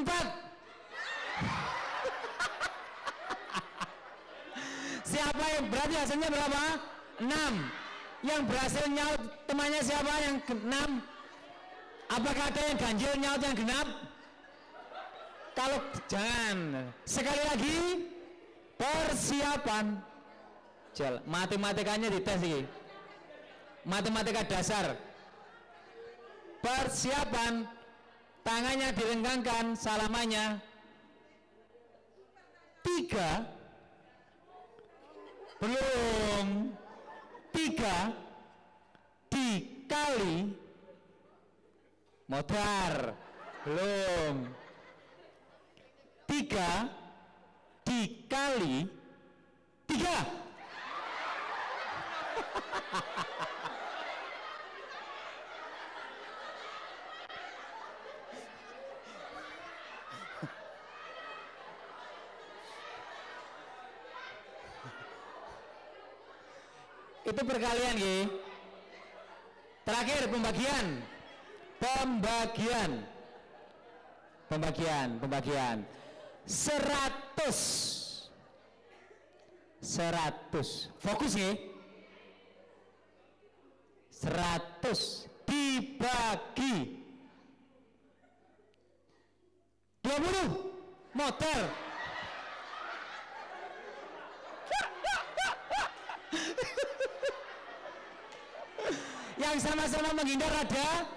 4. Siapa yang berarti hasilnya berapa? 6. Yang berhasil nyaut temannya siapa yang 6? Apakah ada yang ganjil nyaut yang genap? Kalau jangan. Sekali lagi persiapan. Matematikanya dites ini. Matematika dasar. Persiapan. Tangannya direnggangkan, salamannya 3. Belum. 3 dikali modar. Belum. 3 dikali 3. Itu perkalian ya. Terakhir pembagian 100 fokus ya. 100 dibagi 20 modal. Yang sama-sama menghindar ada,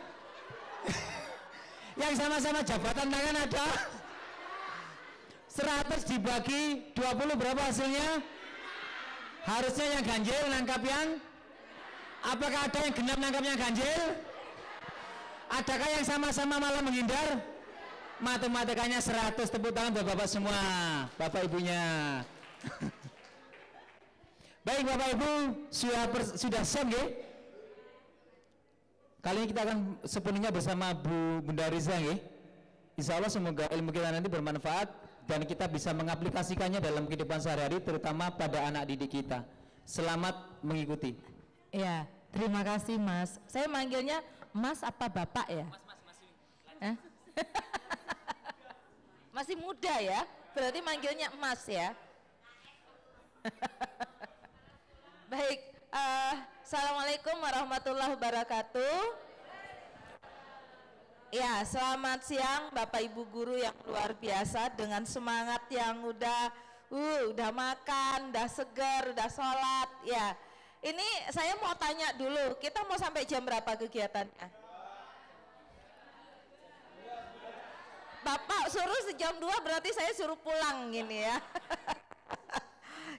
yang sama-sama jabatan tangan ada. 100 dibagi 20 berapa hasilnya? Harusnya yang ganjil nangkap yang, apakah ada yang genap nangkap yang ganjil? Adakah yang sama-sama malah menghindar? Matematikanya 100. Tepuk tangan buat bapak semua, bapak ibunya. Baik bapak ibu, sudah siap ya? Kali ini kita akan sepenuhnya bersama Bunda Riza ya. Insya Allah semoga ilmu kita nanti bermanfaat dan kita bisa mengaplikasikannya dalam kehidupan sehari-hari, terutama pada anak didik kita. Selamat mengikuti. Iya, terima kasih Mas. Saya manggilnya Mas apa Bapak ya? Mas. Masih muda ya? Berarti manggilnya Mas ya? Baik. Assalamualaikum warahmatullahi wabarakatuh. Ya, selamat siang Bapak Ibu guru yang luar biasa dengan semangat yang udah makan, udah segar, udah sholat. Ya, ini saya mau tanya dulu, kita mau sampai jam berapa kegiatannya? Bapak suruh sejam 2, berarti saya suruh pulang gini ya.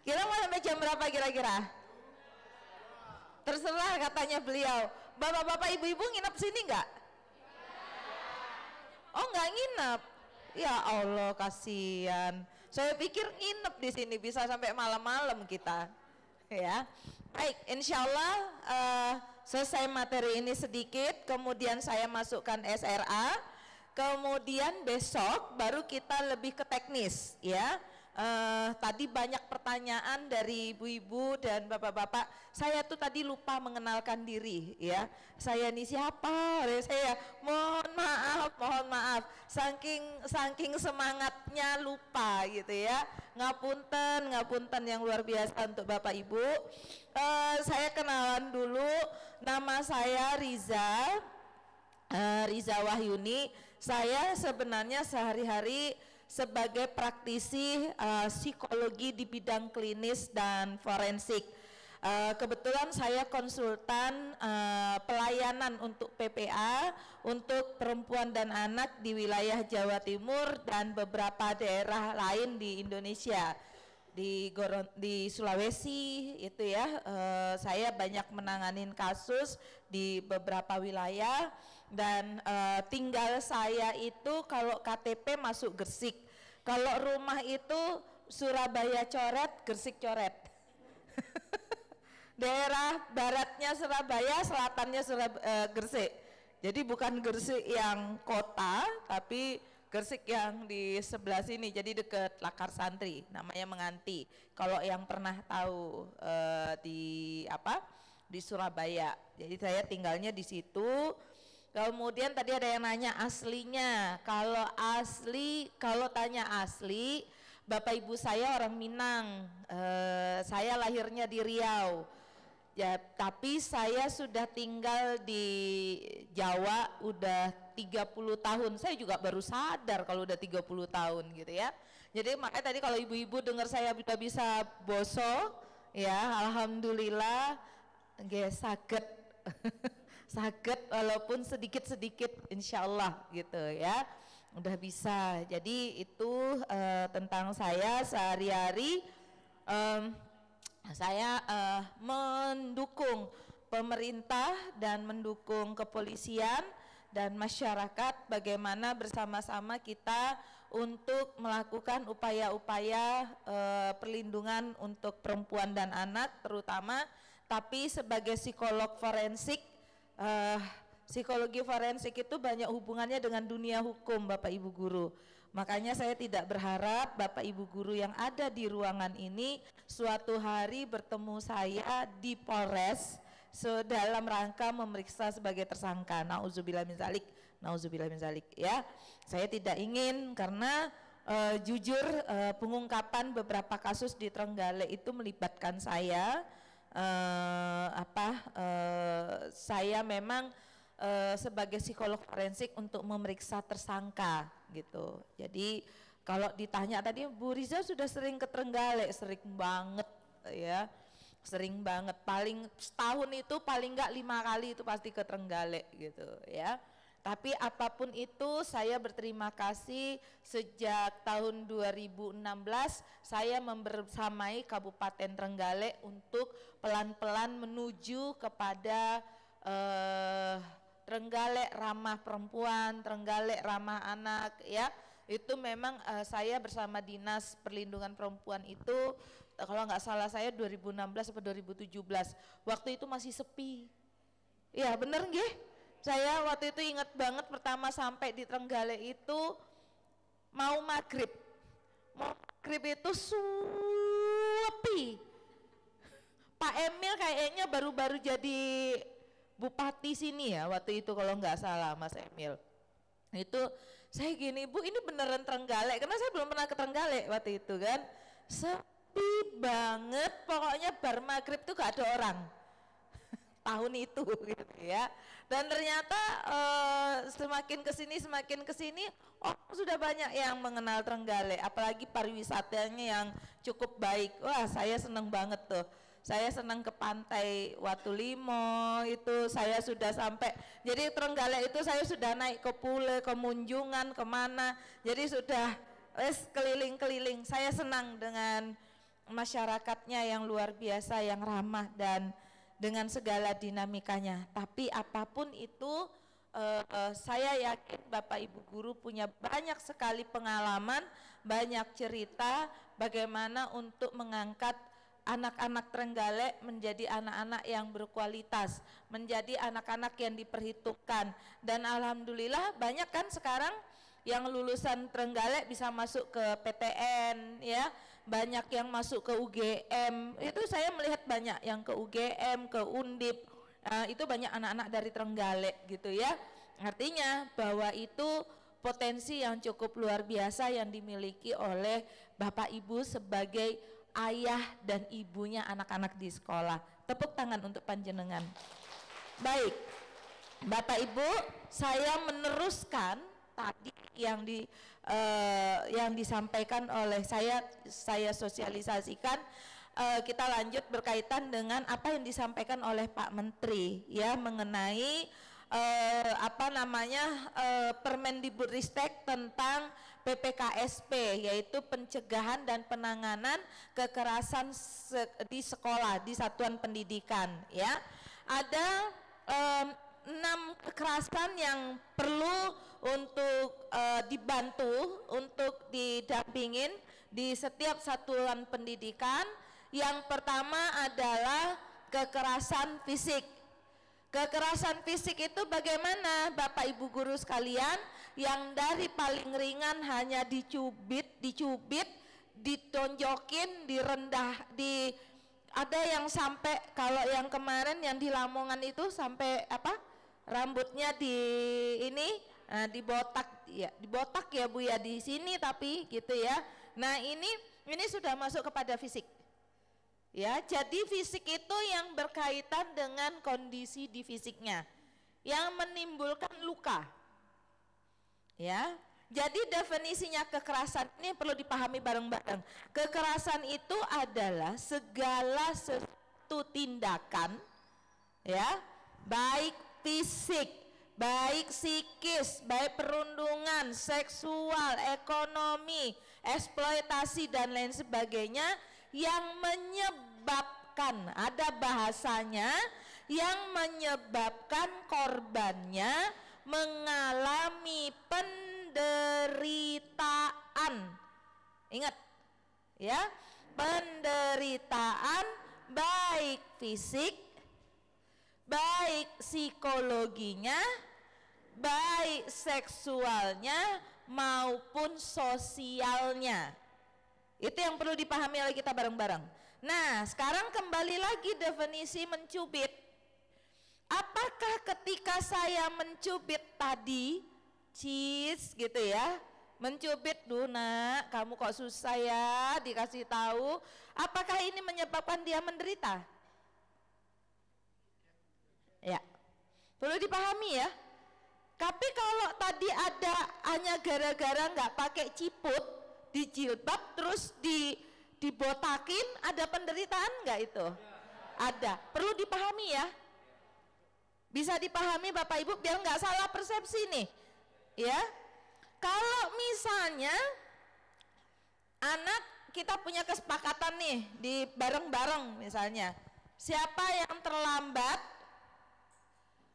Kita mau sampai jam berapa kira-kira? Terserah katanya beliau. Bapak-bapak ibu-ibu nginep sini enggak? Oh enggak nginep. Ya Allah kasihan. Saya pikir nginep di sini bisa sampai malam-malam kita. Ya. Baik, insya Allah selesai materi ini sedikit, kemudian saya masukkan SRA, kemudian besok baru kita lebih ke teknis ya. Tadi banyak pertanyaan dari ibu-ibu dan bapak-bapak. Saya tuh tadi lupa mengenalkan diri ya. Saya ini siapa? Saya mohon maaf. Saking semangatnya lupa gitu ya. Ngapunten yang luar biasa untuk bapak ibu. Saya kenalan dulu. Nama saya Riza Wahyuni. Saya sebenarnya sehari-hari sebagai praktisi psikologi di bidang klinis dan forensik. Kebetulan saya konsultan pelayanan untuk PPA untuk perempuan dan anak di wilayah Jawa Timur dan beberapa daerah lain di Indonesia. Di Sulawesi itu ya, saya banyak menanganin kasus di beberapa wilayah dan tinggal saya itu kalau KTP masuk Gresik, kalau rumah itu Surabaya coret, Gresik coret. Daerah baratnya Surabaya, selatannya Gresik. Jadi bukan Gresik yang kota, tapi Gresik yang di sebelah sini, jadi deket Lakar Santri, namanya Menganti. Kalau yang pernah tahu di Surabaya. Jadi saya tinggalnya di situ. Kemudian tadi ada yang nanya aslinya. Kalau tanya asli, bapak ibu saya orang Minang. Saya lahirnya di Riau. Ya, tapi saya sudah tinggal di Jawa udah 30 tahun. Saya juga baru sadar kalau udah 30 tahun gitu ya. Jadi makanya tadi kalau ibu-ibu dengar saya udah bisa boso, ya alhamdulillah nggih saged. Saged walaupun sedikit-sedikit insyaallah gitu ya. Udah bisa. Jadi itu tentang saya sehari-hari. Saya mendukung pemerintah dan mendukung kepolisian dan masyarakat bagaimana bersama-sama kita untuk melakukan upaya-upaya perlindungan untuk perempuan dan anak terutama, tapi sebagai psikolog forensik, psikologi forensik itu banyak hubungannya dengan dunia hukum Bapak Ibu Guru. Makanya saya tidak berharap Bapak Ibu Guru yang ada di ruangan ini suatu hari bertemu saya di Polres dalam rangka memeriksa sebagai tersangka. Nauzubillah min zalik ya. Saya tidak ingin karena jujur pengungkapan beberapa kasus di Trenggalek itu melibatkan saya. Saya memang sebagai psikolog forensik untuk memeriksa tersangka gitu. Jadi kalau ditanya tadi Bu Riza sudah sering ke Trenggalek, sering banget ya, sering banget. Paling setahun itu paling enggak 5 kali itu pasti ke Trenggalek gitu ya. Tapi apapun itu saya berterima kasih sejak tahun 2016 saya membersamai Kabupaten Trenggalek untuk pelan-pelan menuju kepada Trenggalek ramah perempuan, Trenggalek ramah anak ya. Itu memang saya bersama Dinas Perlindungan Perempuan itu kalau nggak salah saya 2016 atau 2017 waktu itu masih sepi. Iya bener nggih? Saya waktu itu ingat banget pertama sampai di Trenggalek itu mau maghrib. Mau maghrib itu sepi. Pak Emil kayaknya baru-baru jadi bupati sini ya waktu itu kalau nggak salah Mas Emil. Itu saya gini, Bu ini beneran Trenggalek karena saya belum pernah ke Trenggalek waktu itu kan. Sepi banget pokoknya bar maghrib tuh gak ada orang. Tahun itu gitu ya. Dan ternyata semakin kesini sudah banyak yang mengenal Trenggalek, apalagi pariwisatanya yang cukup baik. Wah saya seneng banget tuh. Saya senang ke pantai Watulimo itu saya sudah sampai. Jadi Trenggalek itu saya sudah naik ke Pule, ke Munjungan, kemana. Jadi sudah keliling-keliling. Saya senang dengan masyarakatnya yang luar biasa, yang ramah dan dengan segala dinamikanya. Tapi apapun itu saya yakin Bapak Ibu Guru punya banyak sekali pengalaman, banyak cerita bagaimana untuk mengangkat anak-anak Trenggalek menjadi anak-anak yang berkualitas, menjadi anak-anak yang diperhitungkan. Dan alhamdulillah banyak kan sekarang yang lulusan Trenggalek bisa masuk ke PTN ya, banyak yang masuk ke UGM. Itu saya melihat banyak yang ke UGM, ke Undip. Itu banyak anak-anak dari Trenggalek gitu ya. Artinya bahwa itu potensi yang cukup luar biasa yang dimiliki oleh Bapak Ibu sebagai ayah dan ibunya anak-anak di sekolah. Tepuk tangan untuk panjenengan. Baik, Bapak Ibu, saya meneruskan tadi yang disampaikan oleh saya sosialisasikan. Kita lanjut berkaitan dengan apa yang disampaikan oleh Pak Menteri ya mengenai Permendikbudristek tentang PPKSP, yaitu pencegahan dan penanganan kekerasan di sekolah, di satuan pendidikan ya. Ada 6 kekerasan yang perlu untuk dibantu, untuk didampingin di setiap satuan pendidikan. Yang pertama adalah kekerasan fisik. Kekerasan fisik itu bagaimana Bapak Ibu Guru sekalian? Yang dari paling ringan hanya dicubit, ditonjokin, direndah, ada yang sampai kalau yang kemarin yang di Lamongan itu sampai apa? rambutnya di ini dibotak ya, dibotak ya Bu ya di sini tapi gitu ya. Nah ini sudah masuk kepada fisik. Ya, jadi fisik itu yang berkaitan dengan kondisi di fisiknya yang menimbulkan luka. Ya. Jadi definisinya kekerasan ini perlu dipahami bareng-bareng. Kekerasan itu adalah segala sesuatu tindakan ya, baik fisik, baik psikis, baik perundungan, seksual, ekonomi, eksploitasi dan lain sebagainya yang menyebabkan, ada bahasanya, yang menyebabkan korbannya mengalami penderitaan. Ingat ya, penderitaan baik fisik, baik psikologinya, baik seksualnya maupun sosialnya. Itu yang perlu dipahami oleh kita bareng-bareng. Nah, sekarang kembali lagi definisi mencubit. Apakah ketika saya mencubit tadi, cis gitu ya, mencubit, duh nak, kamu kok susah ya dikasih tahu, apakah ini menyebabkan dia menderita? Ya, perlu dipahami ya. Tapi kalau tadi ada hanya gara-gara nggak pakai ciput di jilbab terus dibotakin, ada penderitaan nggak itu? Ada, perlu dipahami ya. Bisa dipahami Bapak Ibu biar nggak salah persepsi nih, ya. Kalau misalnya anak kita punya kesepakatan nih di bareng-bareng misalnya, siapa yang terlambat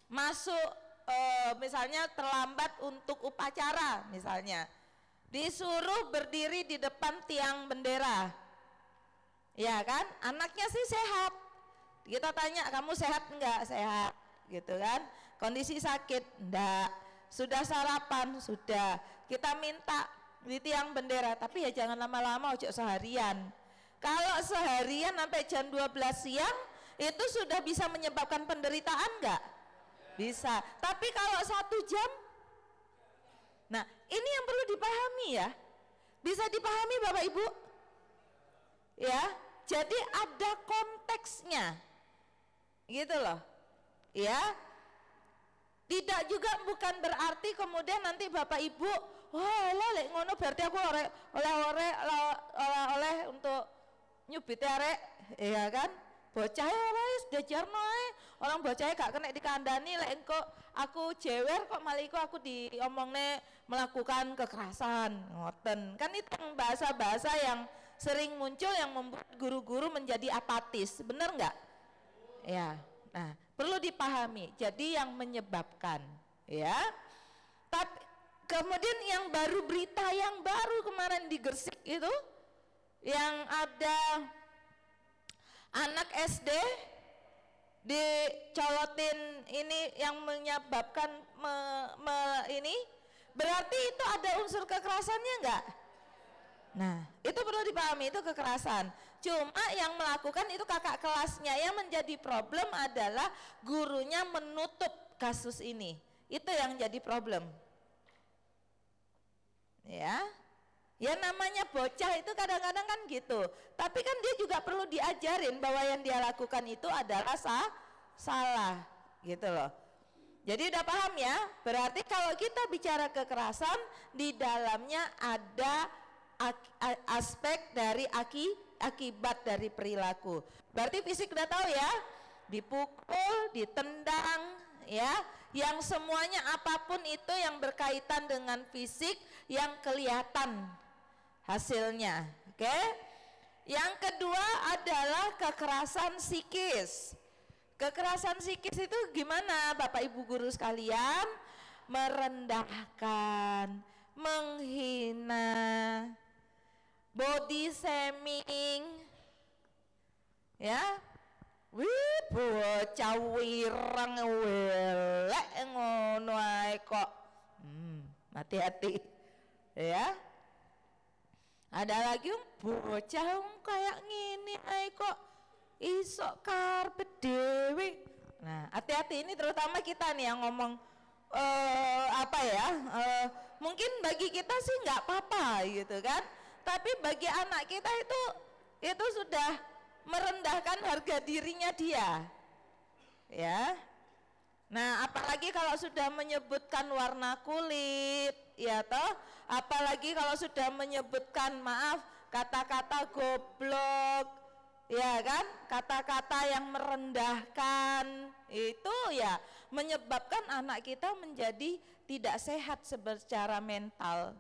masuk misalnya terlambat untuk upacara misalnya, disuruh berdiri di depan tiang bendera, ya kan? Anaknya sih sehat, kita tanya kamu sehat enggak? Sehat, gitu kan? Kondisi sakit enggak? Sudah sarapan? Sudah. Kita minta di tiang bendera, tapi ya jangan lama-lama, ojo seharian. Kalau seharian sampai jam 12 siang itu sudah bisa menyebabkan penderitaan enggak? Bisa. Tapi kalau 1 jam, nah ini yang perlu dipahami ya. Bisa dipahami Bapak Ibu? Ya, jadi ada konteksnya, gitu loh. Ya, tidak juga bukan berarti kemudian nanti Bapak Ibu, wah lek ngono berarti aku oleh untuk nyubit arek, ya kan? Bocah wis diajarno orang bocah gak kena dikandani, lek engko aku jewer kok malah aku diomongne melakukan kekerasan, ngoten. Kan itu bahasa-bahasa yang sering muncul yang membuat guru-guru menjadi apatis, benar nggak? Ya, nah perlu dipahami. Jadi yang menyebabkan, ya. Tapi kemudian yang baru, berita yang baru kemarin di Gresik itu, yang ada anak SD dicolotin ini yang menyebabkan ini, berarti itu ada unsur kekerasannya enggak? Nah, itu perlu dipahami, itu kekerasan. Cuma yang melakukan itu kakak kelasnya, yang menjadi problem adalah gurunya menutup kasus ini. Itu yang jadi problem. Ya. Ya namanya bocah itu kadang-kadang kan gitu. Tapi kan dia juga perlu diajarin bahwa yang dia lakukan itu adalah salah, gitu loh. Jadi udah paham ya? Berarti kalau kita bicara kekerasan, di dalamnya ada aspek dari akibat dari perilaku. Berarti fisik udah tahu ya? Dipukul, ditendang, ya. Yang semuanya apapun itu yang berkaitan dengan fisik yang kelihatan hasilnya, oke? Yang kedua adalah kekerasan psikis. Kekerasan psikis itu gimana Bapak Ibu guru sekalian? Merendahkan, menghina, body shaming, ya. Wih, bocah wirang welek ngono ae kok. Hati-hati, ya. Ada lagi bocah kayak gini ae kok isok karpet dewe Nah, hati-hati ini terutama kita nih yang ngomong mungkin bagi kita sih nggak apa-apa gitu kan, tapi bagi anak kita itu sudah merendahkan harga dirinya dia, ya. Nah, apalagi kalau sudah menyebutkan warna kulit, ya toh, apalagi kalau sudah menyebutkan maaf kata-kata goblok, ya kan, kata-kata yang merendahkan, itu ya menyebabkan anak kita menjadi tidak sehat secara mental.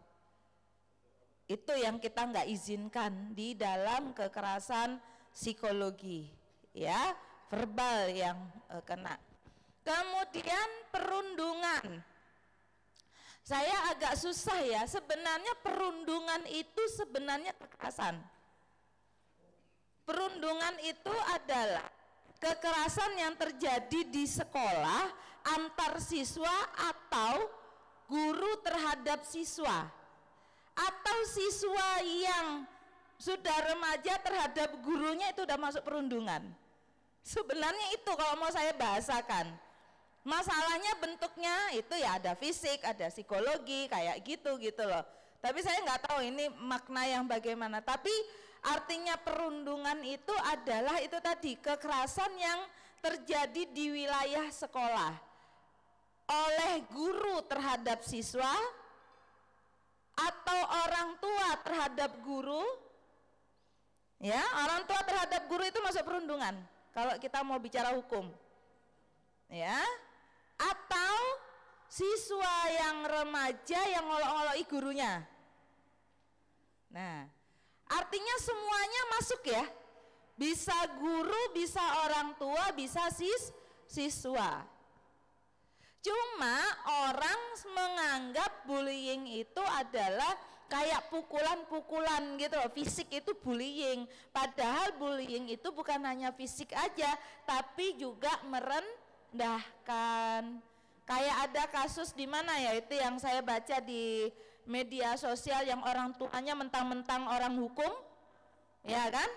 Itu yang kita nggak izinkan di dalam kekerasan psikologi, ya, verbal yang kena. Kemudian perundungan. Saya agak susah ya, sebenarnya perundungan itu sebenarnya kekerasan. Perundungan itu adalah kekerasan yang terjadi di sekolah antar siswa atau guru terhadap siswa, atau siswa yang sudah remaja terhadap gurunya, itu udah masuk perundungan. Sebenarnya itu kalau mau saya bahasakan. Masalahnya bentuknya itu ya ada fisik, ada psikologi kayak gitu loh. Tapi saya nggak tahu ini makna yang bagaimana. Tapi artinya perundungan itu adalah itu tadi, kekerasan yang terjadi di wilayah sekolah oleh guru terhadap siswa atau orang tua terhadap guru. Ya, orang tua terhadap guru itu masuk perundungan kalau kita mau bicara hukum. Ya, atau siswa yang remaja yang ngolok-ngoloki gurunya. Nah, artinya semuanya masuk ya. Bisa guru, bisa orang tua, bisa siswa. Cuma orang menganggap bullying itu adalah kayak pukulan-pukulan gitu loh. Fisik itu bullying. Padahal bullying itu bukan hanya fisik aja, tapi juga merendahkan. Kayak ada kasus di mana ya, itu yang saya baca di media sosial, yang orang tuanya mentang-mentang orang hukum, ya kan?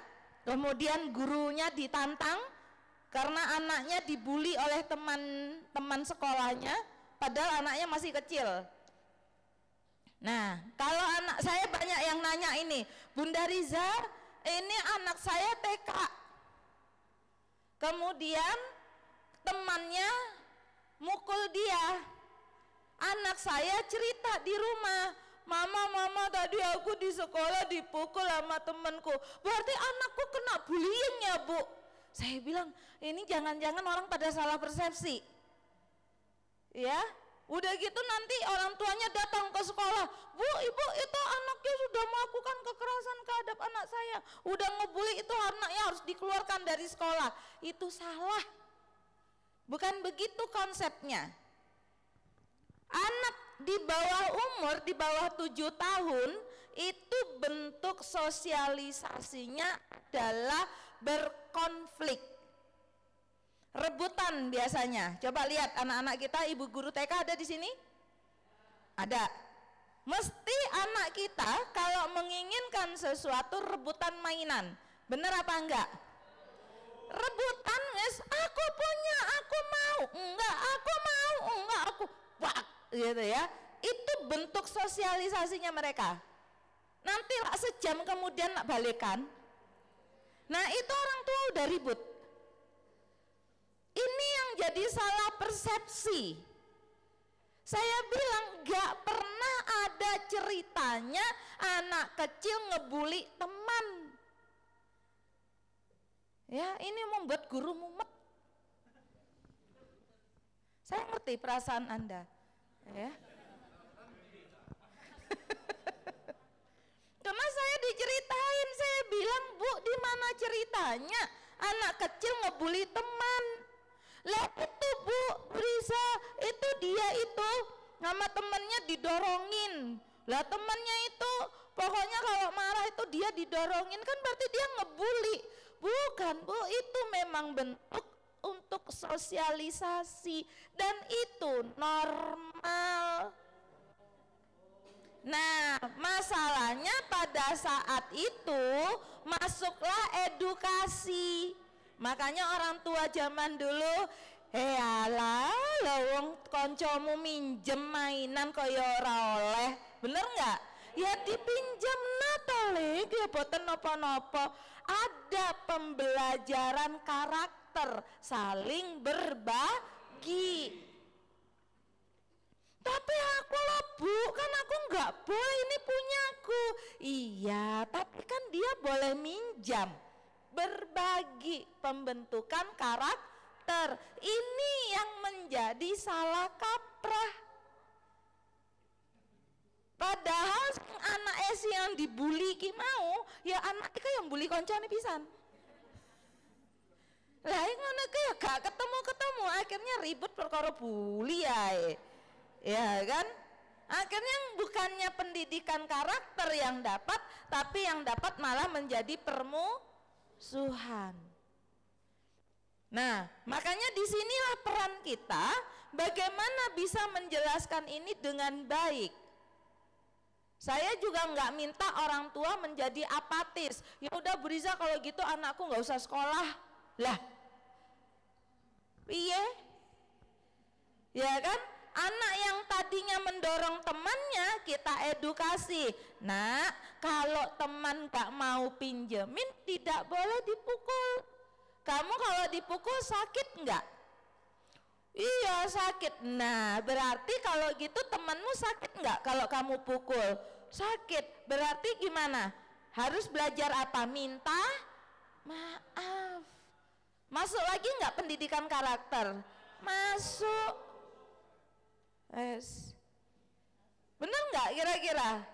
Kemudian gurunya ditantang karena anaknya dibully oleh teman-teman sekolahnya, padahal anaknya masih kecil. Nah, kalau anak saya banyak yang nanya ini, Bunda Riza, ini anak saya TK. Kemudian temannya mukul dia. Anak saya cerita di rumah, mama tadi aku di sekolah dipukul sama temanku. Berarti anakku kena bullying ya, Bu? Saya bilang, ini jangan-jangan orang pada salah persepsi. Ya, udah gitu nanti orang tuanya datang ke sekolah, Bu, Ibu, itu anaknya sudah melakukan kekerasan terhadap anak saya, udah ngebully, itu anaknya harus dikeluarkan dari sekolah. Itu salah. Bukan begitu konsepnya. Anak di bawah umur, di bawah 7 tahun, itu bentuk sosialisasinya adalah berkonflik, rebutan biasanya. Coba lihat anak-anak kita, ibu guru TK ada di sini? Ada. Mesti anak kita kalau menginginkan sesuatu rebutan mainan. Benar apa enggak? Rebutan, guys, aku punya, aku mau, enggak, aku mau, enggak, aku bak, gitu ya. Itu bentuk sosialisasinya mereka. Nanti lah sejam kemudian nak balikan. Nah, itu orang tua udah ribut. Ini yang jadi salah persepsi. Saya bilang gak pernah ada ceritanya anak kecil ngebully teman. Ya, ini membuat guru mumet. Saya ngerti perasaan Anda, ya. Karena saya diceritain, saya bilang, Bu, di mana ceritanya anak kecil ngebully teman? Lah itu, Bu Risa, itu dia itu sama temannya didorongin. Lah temannya itu pokoknya kalau marah itu dia didorongin, kan berarti dia ngebully. Bukan, Bu, itu memang bentuk untuk sosialisasi dan itu normal. Nah, masalahnya pada saat itu masuklah edukasi. Makanya orang tua zaman dulu Alah, lho wong kancamu minjem mainan kaya ora oleh. Bener enggak? Ya dipinjemna to, Le, ya boten napa-napa. Ada pembelajaran karakter, saling berbagi. Tapi aku loh Bu, kan aku nggak boleh, ini punyaku. Iya, tapi kan dia boleh minjam. Berbagi, pembentukan karakter. Ini yang menjadi salah kaprah. Padahal anak esi yang dibully ki mau, ya anak itu yang bully koncone pisan. Lah ngono ki ya gak ketemu-ketemu, akhirnya ribut perkara bully ae. Ya kan? Akhirnya bukannya pendidikan karakter yang dapat, tapi yang dapat malah menjadi permusuhan. Nah, makanya disinilah peran kita, bagaimana bisa menjelaskan ini dengan baik. Saya juga nggak minta orang tua menjadi apatis. Ya udah Bu Riza, kalau gitu anakku nggak usah sekolah. Lah, iya, ya kan? Anak yang tadinya mendorong temannya kita edukasi. Nah, kalau teman nggak mau pinjemin tidak boleh dipukul. Kamu kalau dipukul sakit nggak? Iya sakit. Nah berarti kalau gitu temanmu sakit nggak kalau kamu pukul? Sakit. Berarti gimana? Harus belajar apa? Minta maaf. Masuk lagi nggak pendidikan karakter? Masuk. Bener nggak kira-kira?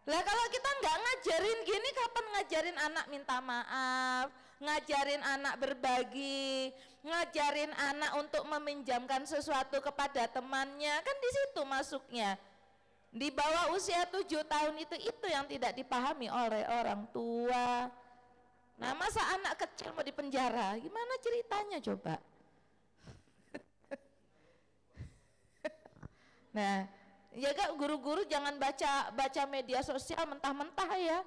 Lah kalau kita nggak ngajarin gini, kapan ngajarin anak minta maaf, ngajarin anak berbagi, ngajarin anak untuk meminjamkan sesuatu kepada temannya, kan di situ masuknya. Di bawah usia 7 tahun itu yang tidak dipahami oleh orang tua. Nah masa anak kecil mau dipenjara, gimana ceritanya coba? Nah, ya kak, guru-guru jangan baca media sosial mentah-mentah ya.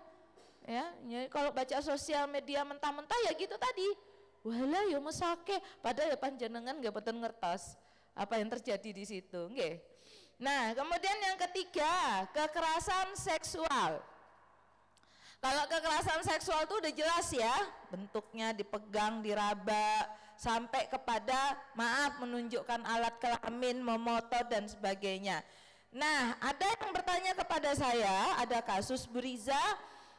Ya, kalau baca sosial media mentah-mentah ya gitu tadi. Walah ya mesake, padahal ya panjenengan nggak betul ngertos apa yang terjadi di situ, nggih. Nah, kemudian yang ketiga, kekerasan seksual. Kalau kekerasan seksual itu udah jelas ya, bentuknya dipegang, diraba, sampai kepada maaf menunjukkan alat kelamin, memoto dan sebagainya. Nah, ada yang bertanya kepada saya, ada kasus Bu Riza,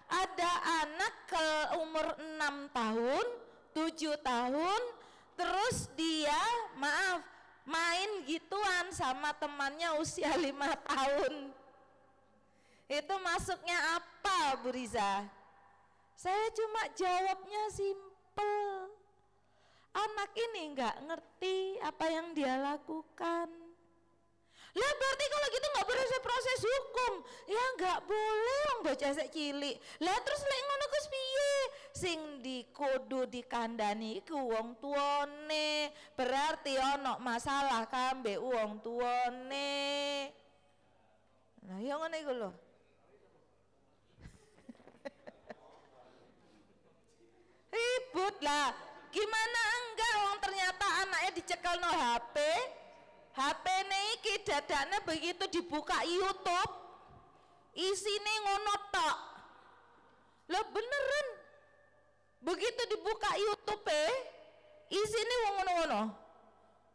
ada anak ke umur 6 tahun, 7 tahun, terus dia maaf main gituan sama temannya usia 5 tahun. Itu masuknya apa Bu Riza? Saya cuma jawabnya simpel. Anak ini nggak ngerti apa yang dia lakukan. Lah berarti kalau gitu nggak boleh proses hukum. Ya nggak boleh wong bocah sek cilik. Lah terus lek ngono Gus piye? Sing dikudu dikandani iku wong tuane. Berarti ono masalah kambe wong tuane. Lah ya ngono iku lho. Ribut lah. Gimana enggak wong ternyata anaknya dicekel no HP. HP iki dadane begitu dibuka YouTube isine ngono tok. Lah beneran. Begitu dibuka YouTube isine wong ngono-ngono.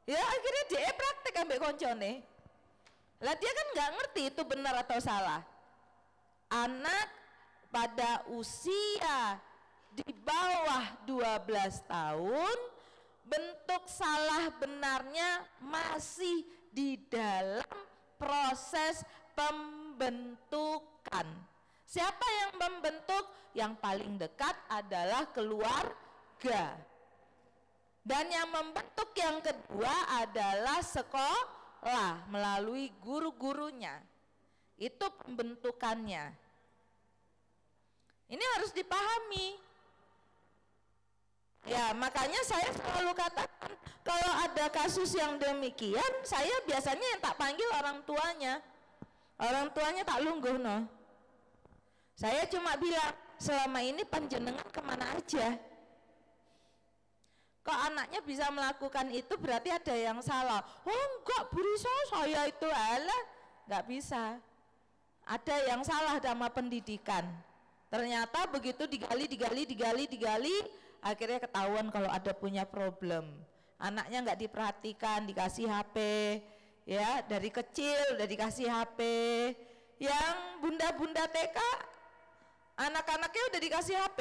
Ya akhirnya dia praktek ambek koncone. Lah dia kan nggak ngerti itu benar atau salah. Anak pada usia di bawah 12 tahun bentuk salah benarnya masih di dalam proses pembentukan. Siapa yang membentuk? Yang paling dekat adalah keluarga. Dan yang membentuk yang kedua adalah sekolah melalui guru-gurunya. Itu pembentukannya. Ini harus dipahami. Ya makanya saya selalu katakan kalau ada kasus yang demikian saya biasanya yang tak panggil orang tuanya. Orang tuanya tak lungguh no. Saya cuma bilang selama ini panjenengan kemana aja? kok anaknya bisa melakukan itu berarti ada yang salah. Oh enggak Bu Risa, saya itu alah, enggak bisa. Ada yang salah sama pendidikan. Ternyata begitu digali, akhirnya ketahuan kalau ada punya problem. Anaknya enggak diperhatikan, dikasih HP, ya dari kecil udah dikasih HP. Yang bunda-bunda TK, anak-anaknya udah dikasih HP.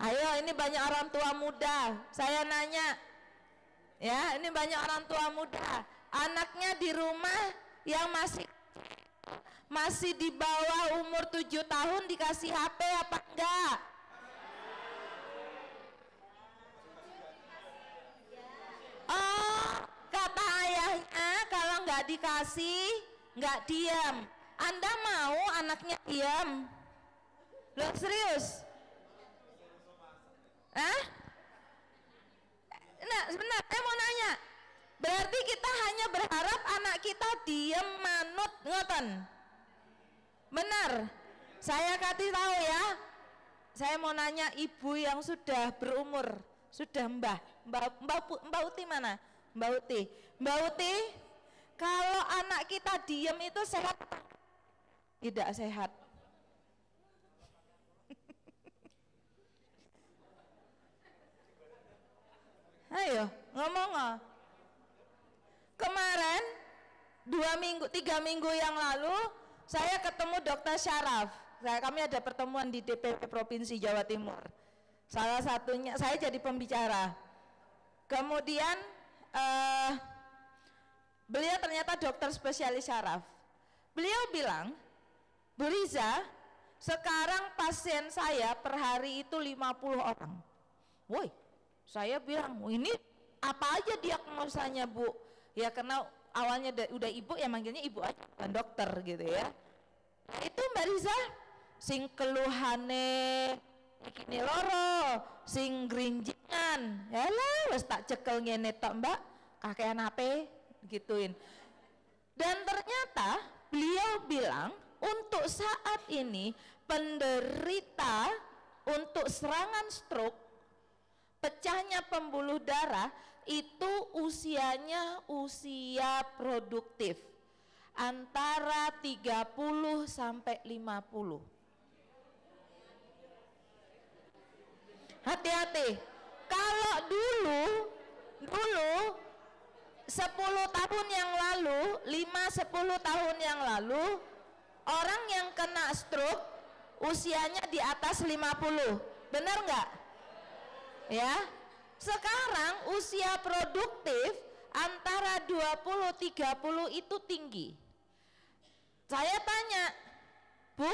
Ayo, ini banyak orang tua muda, saya nanya, ya ini banyak orang tua muda, anaknya di rumah yang masih di bawah umur 7 tahun dikasih HP apa enggak? Oh, kata ayahnya kalau nggak dikasih, nggak diam. Anda mau anaknya diam? Loh serius? Hah? Nah, sebentar, saya mau nanya. Berarti kita hanya berharap anak kita diam, manut, ngoten. Benar? Saya kasih tahu ya. Saya mau nanya ibu yang sudah berumur, sudah Mbak Uti mana? Mbak Uti, kalau anak kita diam itu sehat? Tidak sehat. Ayo ngomong. Kemarin 3 minggu yang lalu saya ketemu Dokter Syaraf. Kami ada pertemuan di DPP Provinsi Jawa Timur. Salah satunya saya jadi pembicara. Kemudian beliau ternyata dokter spesialis syaraf. Beliau bilang, Bu Riza, sekarang pasien saya per hari itu 50 orang. Woi, saya bilang, ini apa aja diagnosanya Bu? Ya karena awalnya udah ibu, ya manggilnya ibu aja, bukan dokter gitu ya. Itu Mbak Riza, sing keluhane iki loro, sing grinjingan, yalah wis tak cekel ngene tok Mbak, kakean ape gituin. Dan ternyata beliau bilang untuk saat ini penderita untuk serangan stroke, pecahnya pembuluh darah itu usianya usia produktif antara 30 sampai 50. Hati-hati. Kalau dulu 10 tahun yang lalu, 5-10 tahun yang lalu, orang yang kena stroke usianya di atas 50. Benar nggak? Ya. Sekarang usia produktif antara 20-30 itu tinggi. Saya tanya, Bu,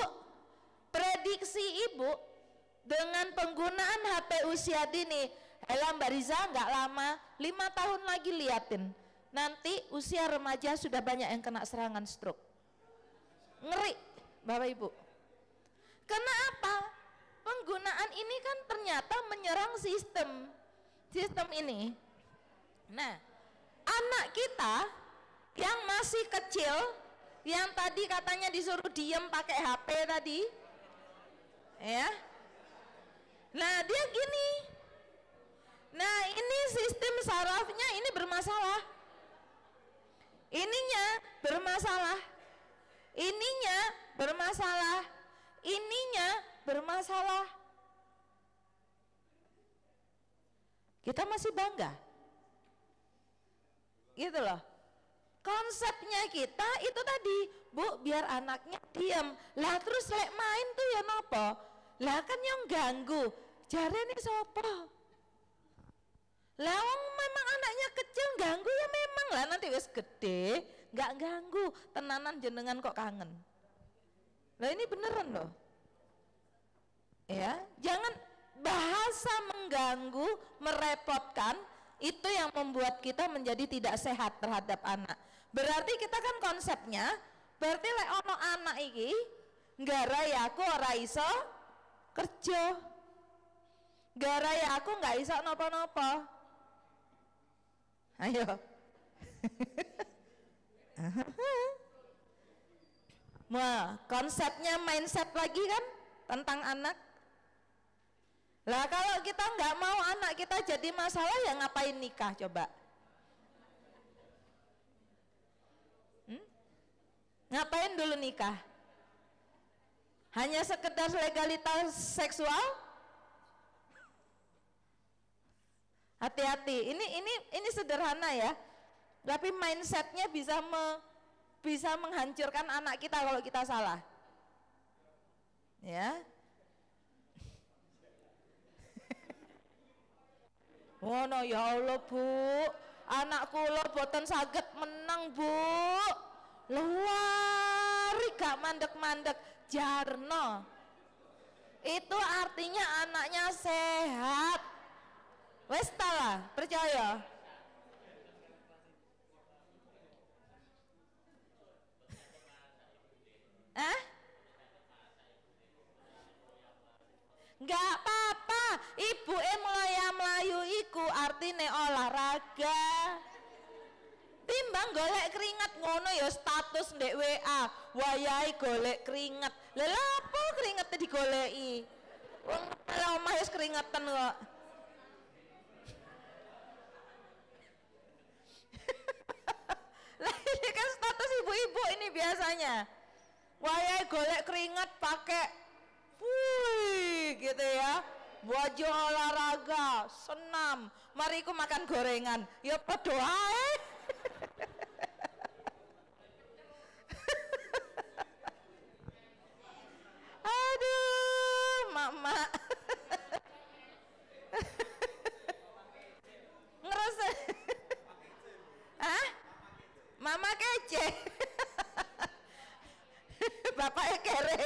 prediksi Ibu dengan penggunaan HP usia dini, elah Mbak Riza nggak lama, 5 tahun lagi liatin, nanti usia remaja sudah banyak yang kena serangan stroke. Ngeri, Bapak Ibu. Kenapa? Penggunaan ini kan ternyata menyerang sistem ini. Nah, anak kita yang masih kecil, yang tadi katanya disuruh diem pakai HP tadi, ya. Nah dia gini, nah ini sistem sarafnya ini bermasalah, ininya bermasalah, ininya bermasalah, ininya bermasalah. Kita masih bangga, gitu loh. Konsepnya kita itu tadi, Bu, biar anaknya diam. Lah terus lek main tuh ya nopo? Lah kan yang ganggu. Jarene sopo? Lah wong memang anaknya kecil ganggu ya memang lah, nanti wis gede nggak ganggu. Tenanan jenengan kok kangen. Lah ini beneran loh. Ya, jangan bahasa mengganggu, merepotkan, itu yang membuat kita menjadi tidak sehat terhadap anak. Berarti kita kan konsepnya, berarti lek ono anak iki nggarai aku ora iso kerja, nggarai aku nggak iso nopo-nopo. Ayo. Nah, konsepnya mindset lagi kan tentang anak. Lah kalau kita nggak mau anak kita jadi masalah, ya ngapain nikah coba? Ngapain dulu nikah? Hanya sekedar legalitas seksual? Hati-hati. Ini sederhana ya. Tapi mindsetnya bisa menghancurkan anak kita kalau kita salah. Ya. Oh no, ya Allah Bu, anak kula boten saged menang Bu, luari gak mandek-mandek jarno, itu artinya anaknya sehat. Wes lah, percaya. Nggak apa-apa, ibu melayu iku artine olahraga. Timbang golek keringat ngono ya status ndek WA, wayahe golek keringat. Lha apa keringet digoleki? Wong omah wis keringetan kok. Lah ini kan status ibu-ibu ini biasanya. Wayahe golek keringat pakai gitu ya, wajah olahraga, senam, mari ku makan gorengan, ya padha ae. Aduh, mama. Ngerasa, mama kece. Bapaknya kere.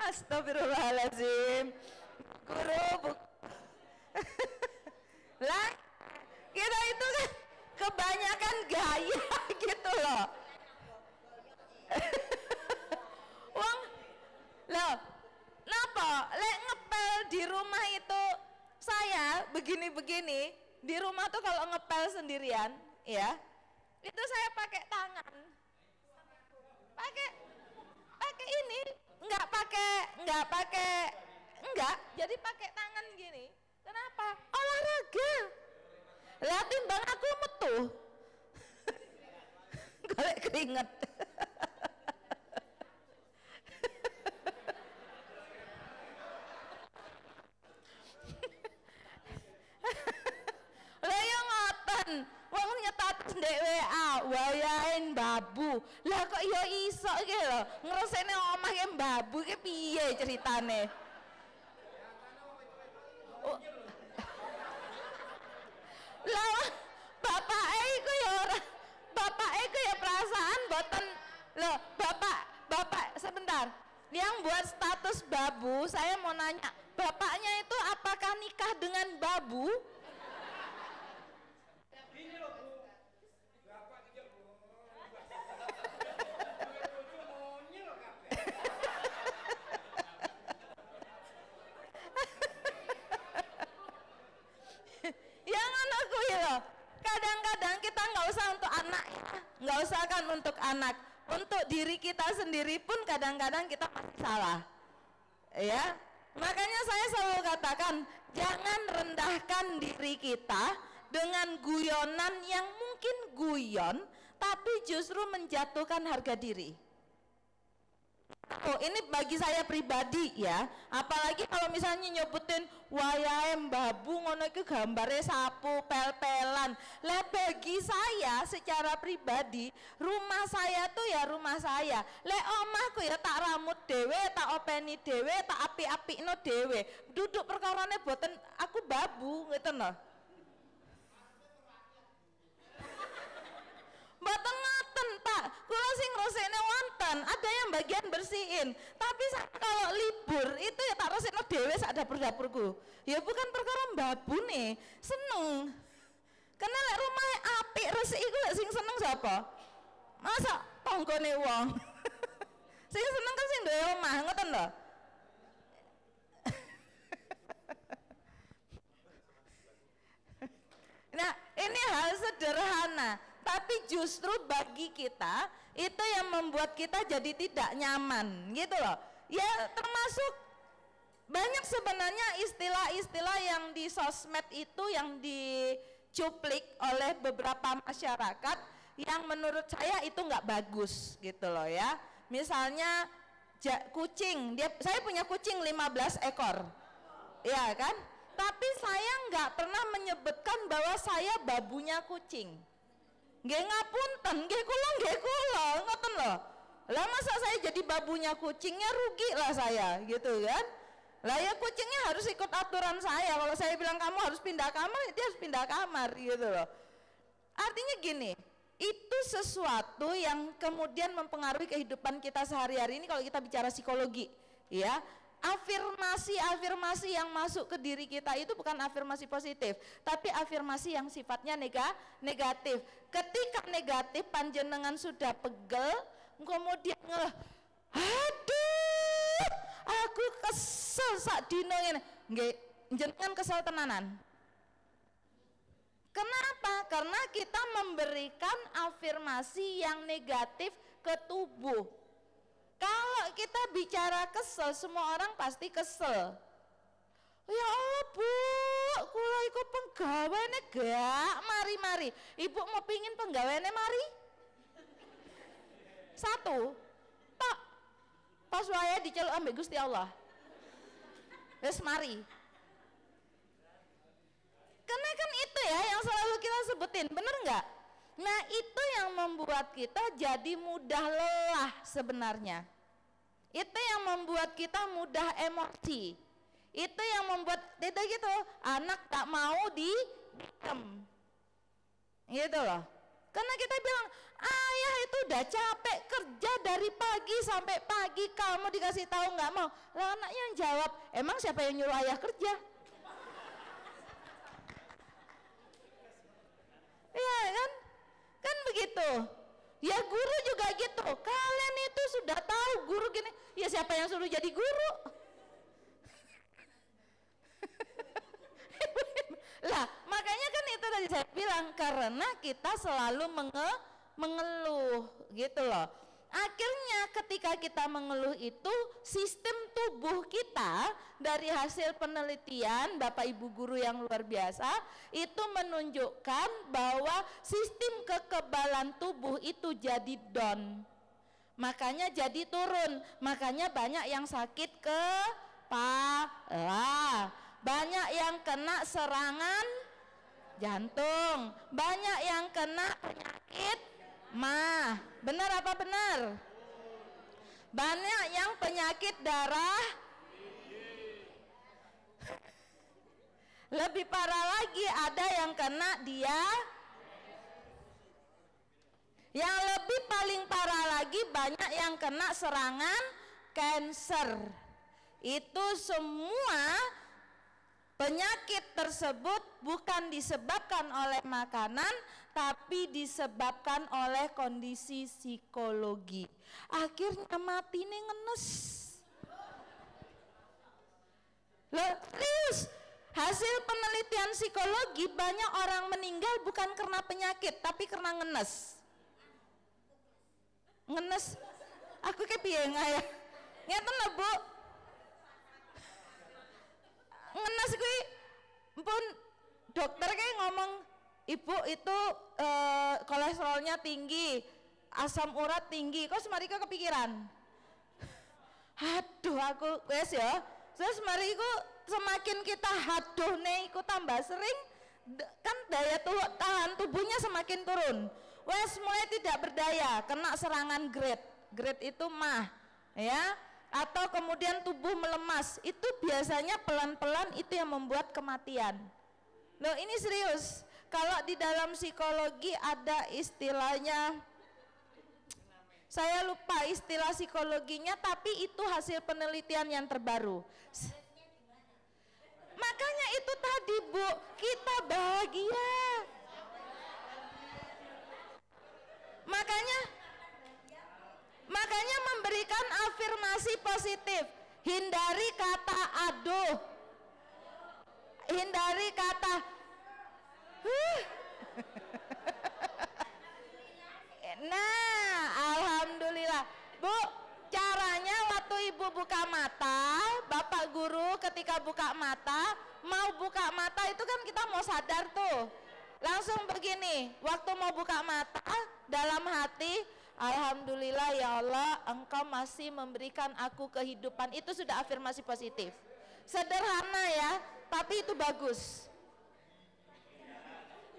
Astagfirullahaladzim. Guru lah, kita itu kan kebanyakan gaya gitu loh. Wong loh, napa lek ngepel di rumah itu saya begini-begini, di rumah tuh kalau ngepel sendirian ya, itu saya pakai tangan, pakai ini, enggak, jadi pakai tangan gini. Kenapa? Olahraga. Lah timbang aku metu. Golek keringet. Lah yo ngoten. Wong nyetat ndek WA, wayahe babu. Lah kok yo iso iki lho, ngresene omah ke babu ki piye ceritane? Lah bapake iku ya ora, bapake iku ya perasaan boten. Loh, bapak sebentar. Yang buat status babu, saya mau nanya, bapaknya itu apakah nikah dengan babu? Kadang-kadang kita nggak usah untuk anak, nggak usah kan untuk anak, untuk diri kita sendiri pun kadang-kadang kita masih salah, ya. Makanya saya selalu katakan, jangan rendahkan diri kita dengan guyonan yang mungkin guyon, tapi justru menjatuhkan harga diri. Oh, ini bagi saya pribadi ya, apalagi kalau misalnya nyebutin wayahe babu ngono iku gambare sapu pel-pelan. Lah bagi saya secara pribadi, rumah saya tuh ya rumah saya. Lek omahku ya tak ramut dhewe, tak openi dhewe, tak api-apikno dhewe. Duduk perkarane boten aku babu ngoten lho. Mboten ngoten Pak, kula sing ngresiki wonten, ada yang bagian bersihin. Tapi kalau libur itu ya tak resikno dhewe sak dapur-dapurku. Ya bukan perkara mbabune, seneng. Karena lek rumah apik resik iku lek sing seneng sapa? Masa tanggane wong. Sing seneng kan sing duwe omah, ngoten lho. sederhana, tapi justru bagi kita itu yang membuat kita jadi tidak nyaman gitu loh. Ya termasuk banyak sebenarnya istilah-istilah yang di sosmed itu yang dicuplik oleh beberapa masyarakat yang menurut saya itu nggak bagus gitu loh ya. Misalnya kucing, saya punya kucing 15 ekor, ya kan? Tapi saya nggak pernah menyebutkan bahwa saya babunya kucing. Nggih ngapunten, nggih kula, ngoten loh. Lah masa saya jadi babunya kucingnya, rugi lah saya, gitu kan? Lah ya kucingnya harus ikut aturan saya. Kalau saya bilang kamu harus pindah kamar, dia harus pindah kamar, gitu loh. Artinya gini, itu sesuatu yang kemudian mempengaruhi kehidupan kita sehari-hari ini kalau kita bicara psikologi, ya. Afirmasi yang masuk ke diri kita itu bukan afirmasi positif, tapi afirmasi yang sifatnya negatif. Ketika negatif panjenengan sudah pegel, kemudian aduh, aku kesel sak dino ngene. Nggih, jenengan kesel tenanan. Kenapa? Karena kita memberikan afirmasi yang negatif ke tubuh. Kalau kita bicara kesel, semua orang pasti kesel. Ya Allah Bu, kula iku penggaweane gak mari-mari. Ibu mau pingin penggaweane mari? Satu, tok. Pas waya diceluk ambek Gusti Allah. Wes mari. Karena kan itu ya yang selalu kita sebutin, bener nggak? Nah itu yang membuat kita jadi mudah lelah sebenarnya. Itu yang membuat kita mudah emosi. Itu yang membuat itu gitu, anak tak mau didiem. Gitu loh. Karena kita bilang, ayah itu udah capek kerja dari pagi sampai pagi, kamu dikasih tahu nggak mau. Lah anaknya yang jawab, emang siapa yang nyuruh ayah kerja? Iya kan? Kan begitu. Ya guru juga gitu. Kalian itu sudah tahu guru gini. Ya siapa yang suruh jadi guru? Lah makanya kan itu tadi saya bilang, karena kita selalu mengeluh gitu loh. Akhirnya ketika kita mengeluh itu, sistem tubuh kita dari hasil penelitian Bapak Ibu guru yang luar biasa itu menunjukkan bahwa sistem kekebalan tubuh itu jadi down. Makanya jadi turun, makanya banyak yang sakit kepala, banyak yang kena serangan jantung, banyak yang kena penyakit mah, benar apa benar? Banyak yang penyakit darah. Lebih parah lagi ada yang kena dia. Yang lebih paling parah lagi banyak yang kena serangan kanker. Itu semua penyakit tersebut bukan disebabkan oleh makanan, tapi disebabkan oleh kondisi psikologi. Akhirnya mati nih ngenes. Loh, serius, hasil penelitian psikologi banyak orang meninggal bukan karena penyakit, tapi karena ngenes. Ngenes, aku kayak piye ya? Ngeten lho Bu. Ngenes kuwi pun dokter kayak ngomong, ibu itu kolesterolnya tinggi, asam urat tinggi, kok semarika kepikiran. Aduh aku wes ya, terus mariku semakin kita haduh nih, iku tambah sering, kan daya tahan tubuhnya semakin turun. Wes mulai tidak berdaya, kena serangan grade itu mah, ya. Atau kemudian tubuh melemas, itu biasanya pelan-pelan itu yang membuat kematian. Loh ini serius, kalau di dalam psikologi ada istilahnya, saya lupa istilah psikologinya, tapi itu hasil penelitian yang terbaru. Makanya itu tadi Bu, kita bahagia. Makanya memberikan afirmasi positif. Hindari kata aduh. Hindari kata buka mata itu kan kita mau sadar tuh. Langsung begini, waktu mau buka mata, dalam hati, alhamdulillah ya Allah, Engkau masih memberikan aku kehidupan. Itu sudah afirmasi positif. Sederhana ya, tapi itu bagus.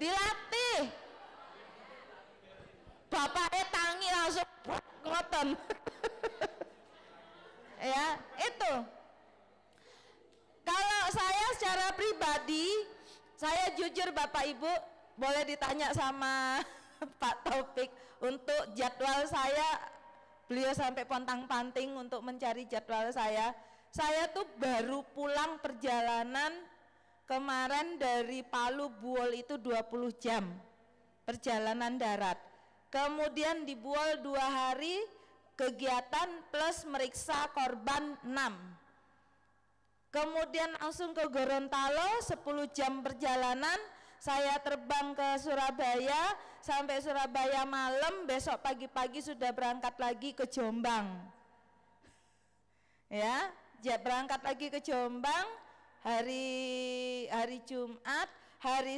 Dilatih. Bapaknya tangi langsung ngoten. Ya, itu. Kalau saya secara pribadi, saya jujur Bapak Ibu, boleh ditanya sama Pak Taufik untuk jadwal saya. Beliau sampai pontang-panting untuk mencari jadwal saya. Saya tuh baru pulang perjalanan kemarin dari Palu Buol itu 20 jam perjalanan darat. Kemudian di Buol 2 hari kegiatan plus meriksa korban 6. Kemudian langsung ke Gorontalo 10 jam perjalanan, saya terbang ke Surabaya, sampai Surabaya malam, besok pagi-pagi sudah berangkat lagi ke Jombang. Ya, berangkat lagi ke Jombang hari Jumat, hari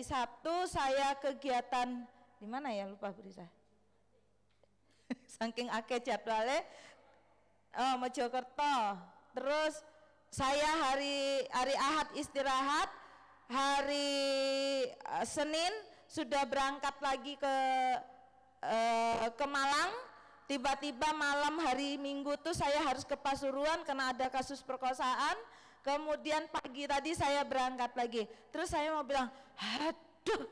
Sabtu saya kegiatan di mana ya, lupa Brisa. Saking akeh jadwalnya. Mojokerto. Terus saya hari Ahad istirahat, hari Senin sudah berangkat lagi ke Malang. Tiba-tiba malam hari Minggu tuh saya harus ke Pasuruan karena ada kasus perkosaan. Kemudian pagi tadi saya berangkat lagi. Terus saya mau bilang, aduh,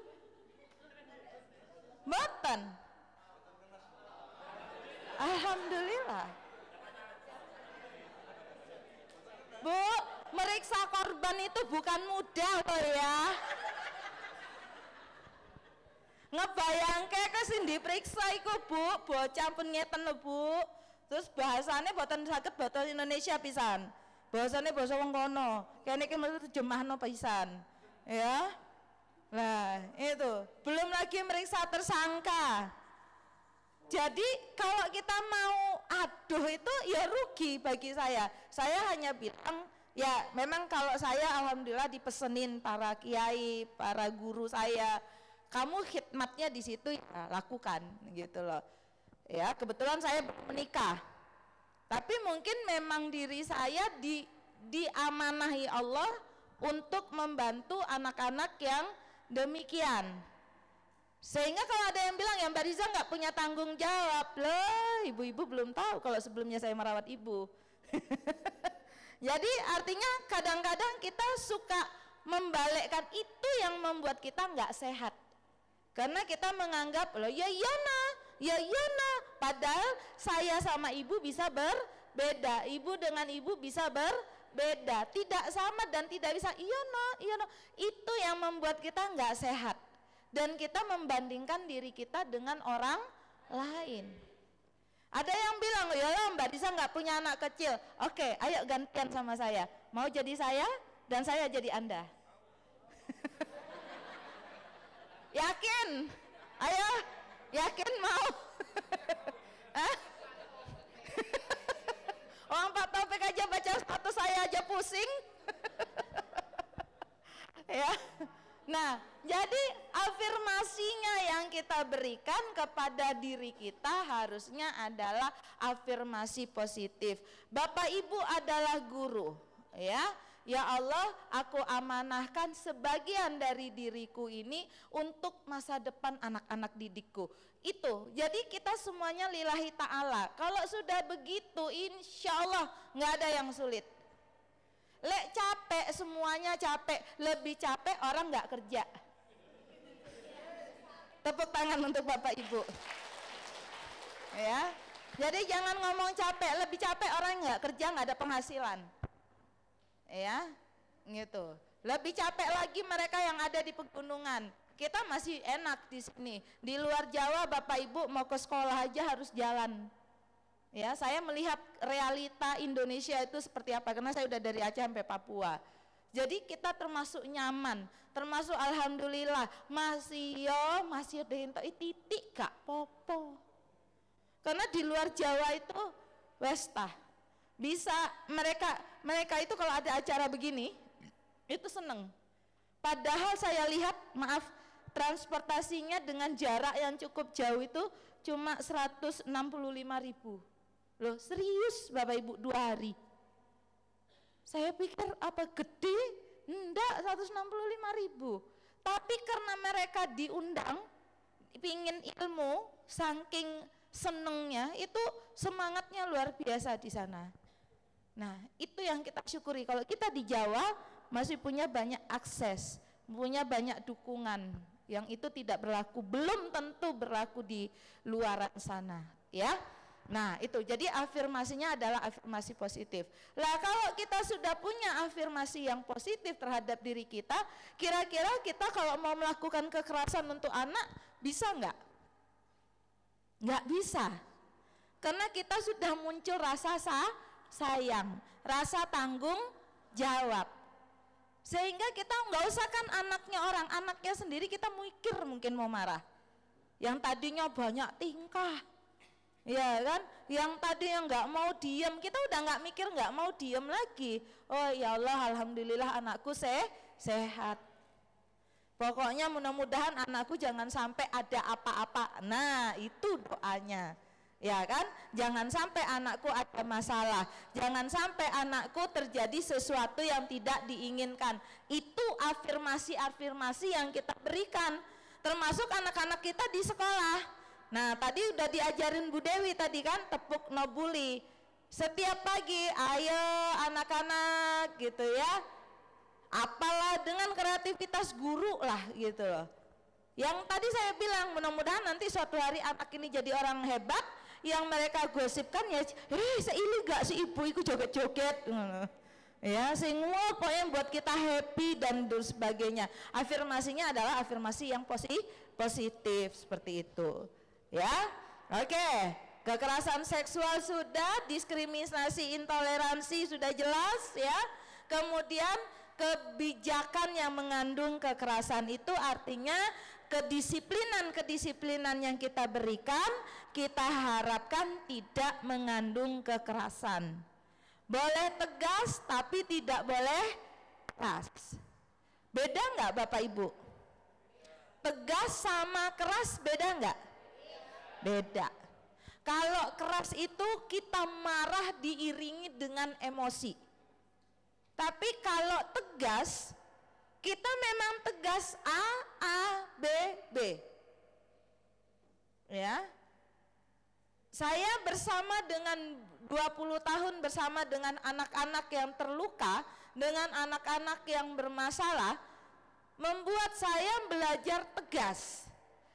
mboten. Alhamdulillah. Bu, meriksa korban itu bukan mudah loh ya. Ngebayangke sing diperiksa iku Bu, bocah pun ngeten lho Bu. Terus bahasane boten saged basa Indonesia pisan. Bahasane basa wong kono. Kene iki mesti terjemahno pisan. Ya. Nah, itu. Belum lagi meriksa tersangka. Jadi kalau kita mau aduh itu ya rugi bagi saya. Saya hanya bilang ya memang kalau saya alhamdulillah dipesenin para kiai, para guru saya, kamu khidmatnya di situ ya lakukan gitu loh. Ya kebetulan saya menikah. Tapi mungkin memang diri saya diamanahi Allah untuk membantu anak-anak yang demikian. Sehingga kalau ada yang bilang ya Mbak Riza nggak punya tanggung jawab, loh ibu-ibu belum tahu kalau sebelumnya saya merawat ibu. Jadi artinya kadang-kadang kita suka membalikkan, itu yang membuat kita nggak sehat. Karena kita menganggap loh ya iya padahal saya sama ibu bisa berbeda, ibu dengan ibu bisa berbeda, tidak sama dan tidak bisa iya no. Itu yang membuat kita nggak sehat. Dan kita membandingkan diri kita dengan orang lain. Ada yang bilang, ya Mbak Disa nggak punya anak kecil. Oke, ayo gantian sama saya. Mau jadi saya dan saya jadi Anda. Yakin? Ayo, yakin mau? Orang Pak Taufik aja baca status saya aja pusing. Ya. Nah, jadi afirmasinya yang kita berikan kepada diri kita harusnya adalah afirmasi positif. Bapak Ibu adalah guru, ya. Ya Allah, aku amanahkan sebagian dari diriku ini untuk masa depan anak-anak didikku. Itu, jadi kita semuanya lillahi ta'ala. Kalau sudah begitu, insya Allah nggak ada yang sulit. Lek capek, semuanya capek, lebih capek orang nggak kerja. Tepuk tangan untuk Bapak Ibu. Ya, jadi jangan ngomong capek, lebih capek orang nggak kerja, nggak ada penghasilan. Ya, gitu. Lebih capek lagi mereka yang ada di pegunungan. Kita masih enak di sini. Di luar Jawa Bapak Ibu mau ke sekolah aja harus jalan. Ya, saya melihat realita Indonesia itu seperti apa karena saya udah dari Aceh sampai Papua. Jadi kita termasuk nyaman, termasuk alhamdulillah masih ada ento titik gak popo. Karena di luar Jawa itu westah. Bisa mereka itu kalau ada acara begini itu seneng. Padahal saya lihat, maaf, transportasinya dengan jarak yang cukup jauh itu cuma 165.000. Loh, serius Bapak Ibu, 2 hari. Saya pikir apa gede? Enggak, 165.000. Tapi karena mereka diundang, pingin ilmu, saking senengnya, itu semangatnya luar biasa di sana. Nah, itu yang kita syukuri. Kalau kita di Jawa masih punya banyak akses, punya banyak dukungan, yang itu tidak berlaku, belum tentu berlaku di luaran sana, ya. Nah, itu jadi afirmasinya adalah afirmasi positif. Lah kalau kita sudah punya afirmasi yang positif terhadap diri kita, kira-kira kita kalau mau melakukan kekerasan untuk anak bisa nggak? Nggak bisa, karena kita sudah muncul rasa sayang, rasa tanggung jawab, sehingga kita nggak usah kan anaknya orang, anaknya sendiri kita mikir mungkin mau marah, yang tadinya banyak tingkah, ya kan, yang tadinya nggak mau diem, kita udah nggak mikir, nggak mau diem lagi. Oh ya Allah, alhamdulillah anakku sehat. Pokoknya mudah-mudahan anakku jangan sampai ada apa-apa. Nah, itu doanya. Ya kan? Jangan sampai anakku ada masalah. Jangan sampai anakku terjadi sesuatu yang tidak diinginkan. Itu afirmasi-afirmasi yang kita berikan. Termasuk anak-anak kita di sekolah. Nah, tadi udah diajarin Bu Dewi tadi kan, tepuk no bully. Setiap pagi, ayo anak-anak gitu ya. Apalah dengan kreativitas guru lah gitu loh. Yang tadi saya bilang, mudah-mudahan nanti suatu hari anak ini jadi orang hebat, yang mereka gosipkan ya, seili gak si ibu itu joget-joget, ya, semua pokoknya buat kita happy dan sebagainya. Afirmasinya adalah afirmasi yang positif seperti itu, ya. Oke, kekerasan seksual sudah, diskriminasi, intoleransi sudah jelas, ya. Kemudian kebijakan yang mengandung kekerasan itu artinya kedisiplinan yang kita berikan, kita harapkan tidak mengandung kekerasan. Boleh tegas tapi tidak boleh keras. Beda nggak Bapak Ibu? Tegas sama keras beda nggak? Beda. Kalau keras itu kita marah diiringi dengan emosi. Tapi kalau tegas, kita memang tegas A, B, B. Ya. Saya bersama dengan 20 tahun bersama dengan anak-anak yang terluka, dengan anak-anak yang bermasalah, membuat saya belajar tegas.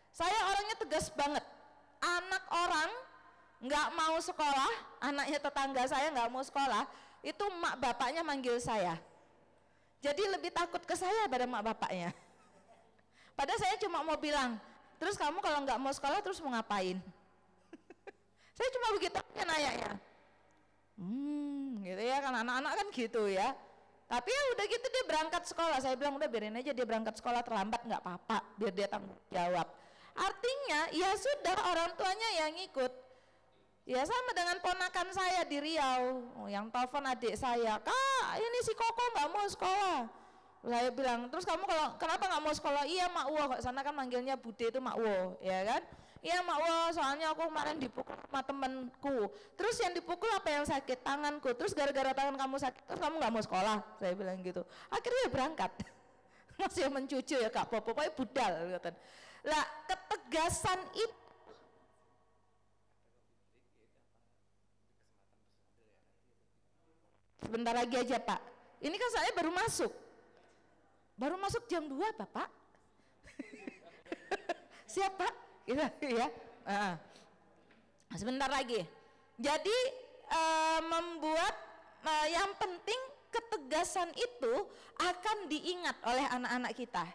Saya orangnya tegas banget. Anak orang nggak mau sekolah, anaknya tetangga saya nggak mau sekolah, itu mak bapaknya manggil saya. Jadi lebih takut ke saya pada mak bapaknya. Padahal saya cuma mau bilang, terus kamu kalau nggak mau sekolah terus mau ngapain? Saya cuma begitu aja nanya. Gitu ya kan, anak-anak kan gitu ya. Tapi ya udah gitu dia berangkat sekolah. Saya bilang udah biarin aja dia berangkat sekolah, terlambat nggak apa-apa, biar dia tanggung jawab. Artinya ya sudah, orang tuanya yang ikut. Ya sama dengan ponakan saya di Riau, yang telepon adik saya, Kak ini si Koko nggak mau sekolah. Saya bilang, terus kamu kalau kenapa nggak mau sekolah? Iya Mak Wo, kok sana kan manggilnya Bude itu Mak Wo, ya kan? Iya Mak Wo, soalnya aku kemarin dipukul sama temenku. Terus yang dipukul apa yang sakit? Tanganku. Terus gara-gara tangan kamu sakit, terus kamu nggak mau sekolah? Saya bilang gitu. Akhirnya berangkat. Masih mencucu ya Kak Popo, pokoknya budal. Lah ketegasan itu. Sebentar lagi aja Pak. Ini kan saya baru masuk. Baru masuk jam 2 Bapak. Siap Pak? Gitu ya. Sebentar lagi. Jadi membuat yang penting ketegasan itu akan diingat oleh anak-anak kita.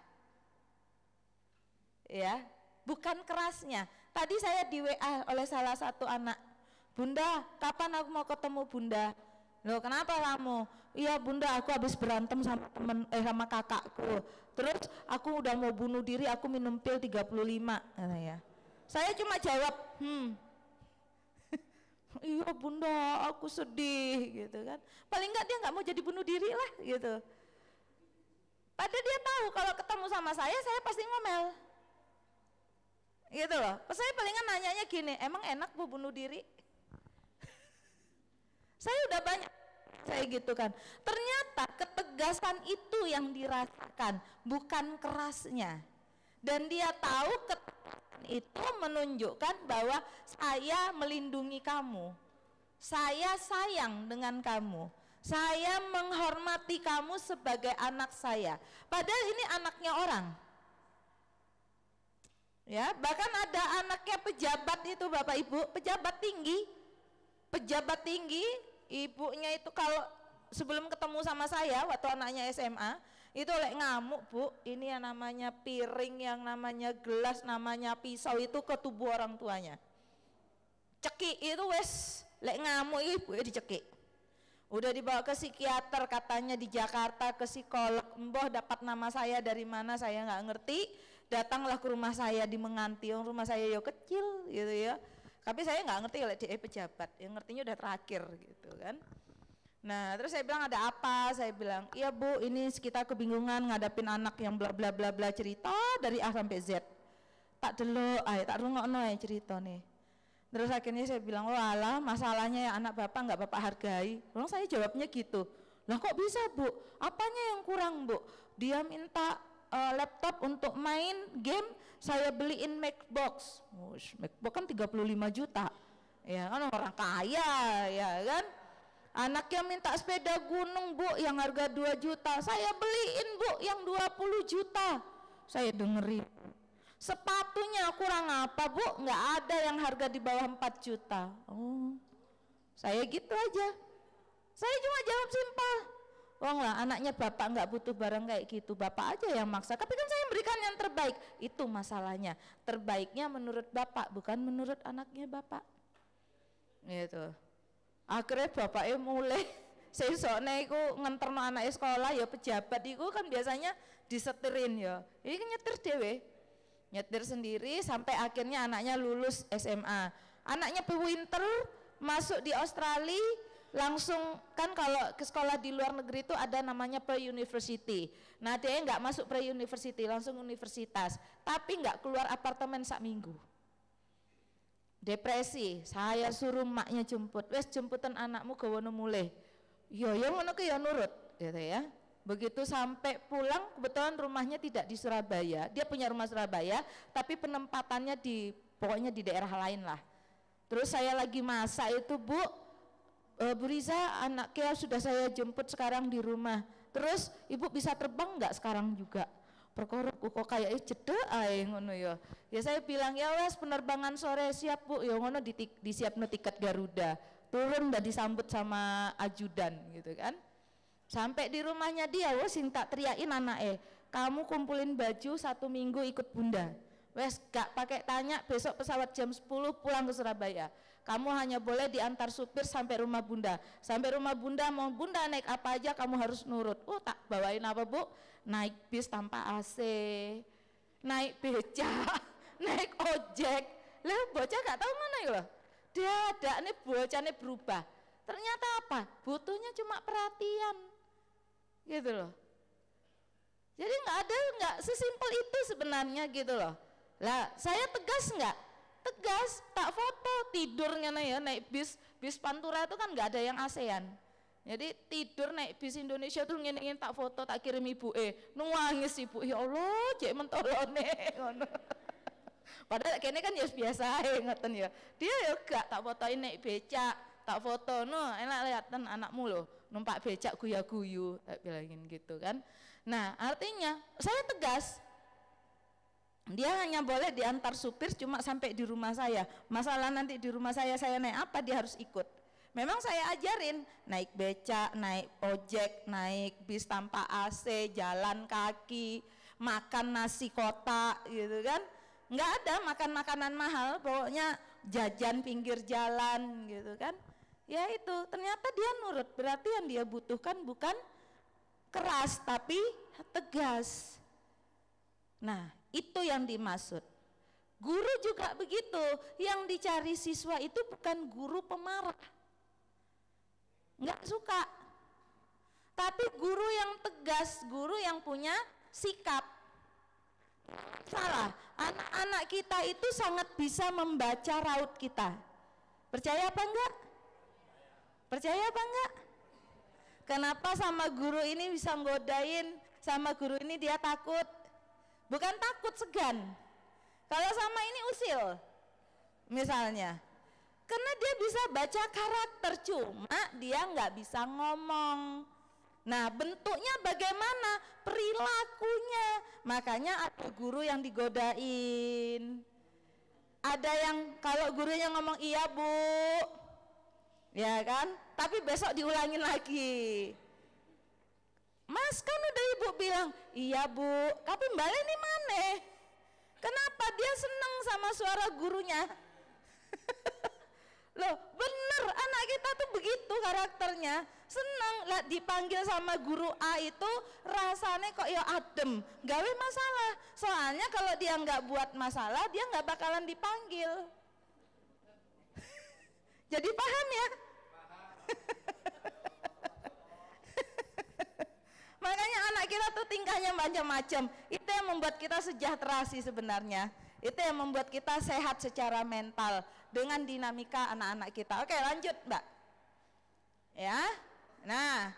Ya, bukan kerasnya. Tadi saya di WA oleh salah satu anak. Bunda, kapan aku mau ketemu Bunda? Loh kenapa kamu? Iya Bunda, aku habis berantem sama sama kakakku. Terus aku udah mau bunuh diri, aku minum pil 35 ya. Saya cuma jawab, Iya bunda, aku sedih gitu kan. Paling enggak dia nggak mau jadi bunuh diri lah gitu. Padahal dia tahu kalau ketemu sama saya pasti ngomel. Gitu loh. Pas saya palingan nanyanya gini, emang enak bu bunuh diri? Saya udah banyak saya gitu kan. Ternyata ketegasan itu yang dirasakan, bukan kerasnya. Dan dia tahu ketegasan itu menunjukkan bahwa saya melindungi kamu. Saya sayang dengan kamu. Saya menghormati kamu sebagai anak saya. Padahal ini anaknya orang. Ya, bahkan ada anaknya pejabat itu Bapak Ibu, pejabat tinggi, ibunya itu kalau sebelum ketemu sama saya waktu anaknya SMA, itu lek ngamuk Bu, ini yang namanya piring, yang namanya gelas, namanya pisau itu ke tubuh orang tuanya. Cekik itu wes, lek ngamuk ibu dicekik. Udah dibawa ke psikiater katanya di Jakarta, ke psikolog, mbah dapat nama saya dari mana saya nggak ngerti. Datanglah ke rumah saya di Menganti, rumah saya yo kecil gitu ya. Tapi saya nggak ngerti kalau dia pejabat, yang ngertinya udah terakhir gitu kan. Nah terus saya bilang ada apa? Saya bilang iya bu, ini kita kebingungan ngadapin anak yang bla bla bla bla cerita dari A sampai Z. Tak delok, tak rungokno cerita nih. Terus akhirnya saya bilang, oh alah masalahnya ya anak bapak nggak bapak hargai. Lalu saya jawabnya gitu. Lah kok bisa bu? Apanya yang kurang bu? Dia minta laptop untuk main game, saya beliin Macbox. Macbox kan 35 juta. Ya kan orang kaya ya kan. Anaknya minta sepeda gunung bu yang harga 2 juta. Saya beliin bu yang 20 juta. Saya dengerin. Sepatunya kurang apa bu? Nggak ada yang harga di bawah 4 juta. Oh, saya gitu aja. Saya cuma jawab simpel. Oh lah, anaknya bapak nggak butuh barang kayak gitu, bapak aja yang maksa. Tapi kan saya berikan yang terbaik. Itu masalahnya. Terbaiknya menurut bapak, bukan menurut anaknya bapak. Gitu. Akhirnya bapaknya mulai sesoknya iku nganterno anaknya sekolah ya pejabat iku kan biasanya disetirin ya. Ini kan nyetir dewe. Nyetir sendiri sampai akhirnya anaknya lulus SMA. Anaknya pinter, masuk di Australia, langsung kan kalau ke sekolah di luar negeri itu ada namanya pre-university. Nah dia nggak masuk pre-university, langsung universitas. Tapi nggak keluar apartemen sak minggu. Depresi, saya suruh maknya jemput. Wes jemputan anakmu ke wono mulai. Yo ngono ke ya nurut, gitu ya. Begitu sampai pulang, kebetulan rumahnya tidak di Surabaya. Dia punya rumah Surabaya, tapi penempatannya pokoknya di daerah lain lah. Terus saya lagi masak itu Bu Riza anaknya sudah saya jemput sekarang di rumah. Terus ibu bisa terbang nggak sekarang juga? Perkara kok kayak cedek ae ngono ya. Ya saya bilang ya wes penerbangan sore siap Bu. Ya ngono disiapno tiket Garuda. Turun dan disambut sama ajudan gitu kan. Sampai di rumahnya dia, wes sing tak teriakin anaknya, kamu kumpulin baju 1 minggu ikut bunda. Wes gak pakai tanya, besok pesawat jam 10 pulang ke Surabaya. Kamu hanya boleh diantar supir sampai rumah bunda. Sampai rumah bunda, mau bunda naik apa aja kamu harus nurut. Oh tak bawain apa bu? Naik bis tanpa AC, naik becak, naik ojek. Lah bocah gak tahu mana ya loh. Dia ada nih bocahnya berubah. Ternyata apa? Butuhnya cuma perhatian. Gitu loh. Jadi nggak sesimpel itu sebenarnya gitu loh. Lah saya tegas nggak? Tegas, tak foto tidurnya ya naik bis Pantura itu kan nggak ada yang ASEAN. Jadi tidur naik bis Indonesia tuh ngene tak foto tak kirim ibu nuangis ibu ya Allah cek mentolone ngono. Padahal kene kan ya biasa ngoten ya. Dia ya gak tak fotoin naik becak, tak foto no enak lihatan anakmu loh numpak becak guya-guyu tak bilangin gitu kan. Nah artinya saya tegas, dia hanya boleh diantar supir cuma sampai di rumah saya. Masalah nanti di rumah saya naik apa dia harus ikut. Memang saya ajarin naik becak, naik ojek, naik bis tanpa AC, jalan kaki, makan nasi kotak gitu kan. Nggak ada makan makanan mahal, pokoknya jajan pinggir jalan gitu kan. Ya itu ternyata dia nurut, berarti yang dia butuhkan bukan keras tapi tegas. Nah itu yang dimaksud. Guru juga begitu, yang dicari siswa itu bukan guru pemarah, nggak suka, tapi guru yang tegas, guru yang punya sikap. Salah, anak-anak kita itu sangat bisa membaca raut kita. Percaya apa enggak? Percaya apa enggak? Kenapa sama guru ini bisa nggodain, sama guru ini dia takut? Bukan takut, segan. Kalau sama ini usil, misalnya, karena dia bisa baca karakter, cuma dia nggak bisa ngomong. Nah, bentuknya bagaimana? Perilakunya. Makanya ada guru yang digodain. Ada yang kalau gurunya ngomong iya bu, ya kan? Tapi besok diulangin lagi. Mas kan udah ibu bilang iya bu, tapi Mbak Leni mana? Kenapa dia seneng sama suara gurunya? Loh bener, anak kita tuh begitu karakternya, seneng lah dipanggil sama guru A itu rasanya kok ya adem, gawe masalah. Soalnya kalau dia nggak buat masalah dia nggak bakalan dipanggil. Jadi paham ya? Makanya anak kita tuh tingkahnya macam-macam. Itu yang membuat kita sejahtera sih sebenarnya. Itu yang membuat kita sehat secara mental dengan dinamika anak-anak kita. Oke, lanjut, Mbak. Ya. Nah,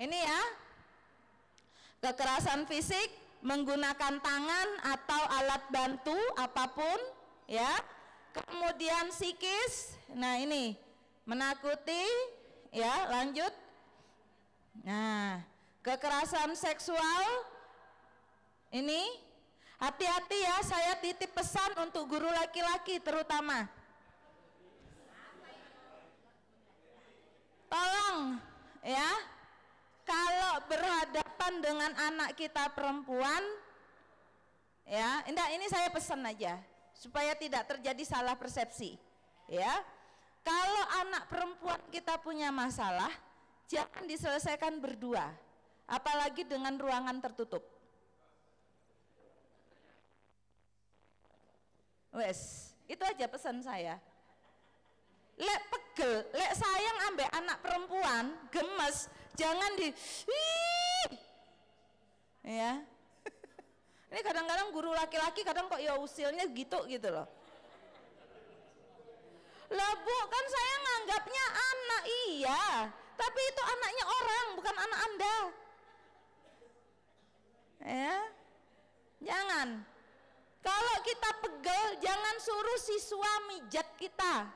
ini ya. Kekerasan fisik menggunakan tangan atau alat bantu apapun, ya. Kemudian psikis. Nah, ini menakuti, ya, lanjut. Nah, kekerasan seksual ini hati-hati ya, saya titip pesan untuk guru laki-laki terutama. Tolong ya, kalau berhadapan dengan anak kita perempuan ya, ini saya pesan aja supaya tidak terjadi salah persepsi ya. Kalau anak perempuan kita punya masalah, jangan diselesaikan berdua, apalagi dengan ruangan tertutup. Wes, itu aja pesan saya. Lek pegel, lek sayang ambek anak perempuan, gemes, jangan di ya. Ini kadang-kadang guru laki-laki kadang kok ya usilnya gitu loh. Lah bu, kan saya nganggapnya anak, iya, tapi itu anaknya orang, bukan anak Anda. Ya, jangan. Kalau kita pegel, jangan suruh siswa mijat kita.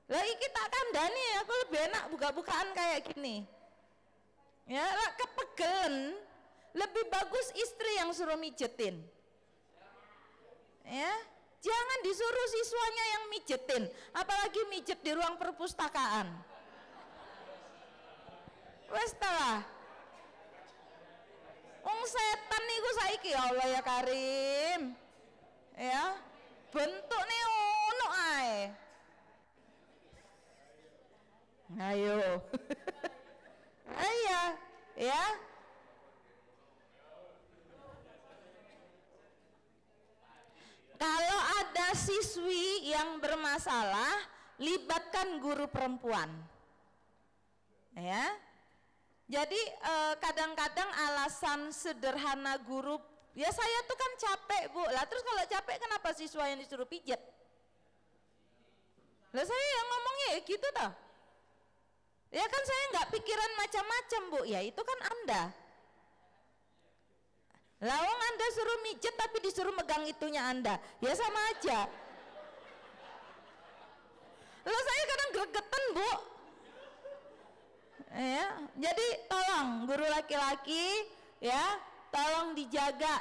Lagi kita kandani, aku lebih enak buka-bukaan kayak gini. Ya, kepegelan, lebih bagus istri yang suruh mijetin. Ya, jangan disuruh siswanya yang mijetin, apalagi mijet di ruang perpustakaan. Wes talah. Wong setan niku saiki ya Allah ya Karim. Ya, bentuknya ono ae. Ayo. Ayo, ya. Kalau ada siswi yang bermasalah, libatkan guru perempuan. Ya. Jadi kadang-kadang alasan sederhana guru, ya saya tuh kan capek bu, lah terus kalau capek kenapa siswa yang disuruh pijet? Lah saya yang ngomongnya ya gitu toh. Ya kan saya nggak pikiran macam-macam bu, ya itu kan Anda. Lawang Anda suruh mijet tapi disuruh megang itunya Anda, ya sama aja. Lah saya kadang gregetan bu. Ya, jadi tolong guru laki-laki ya, tolong dijaga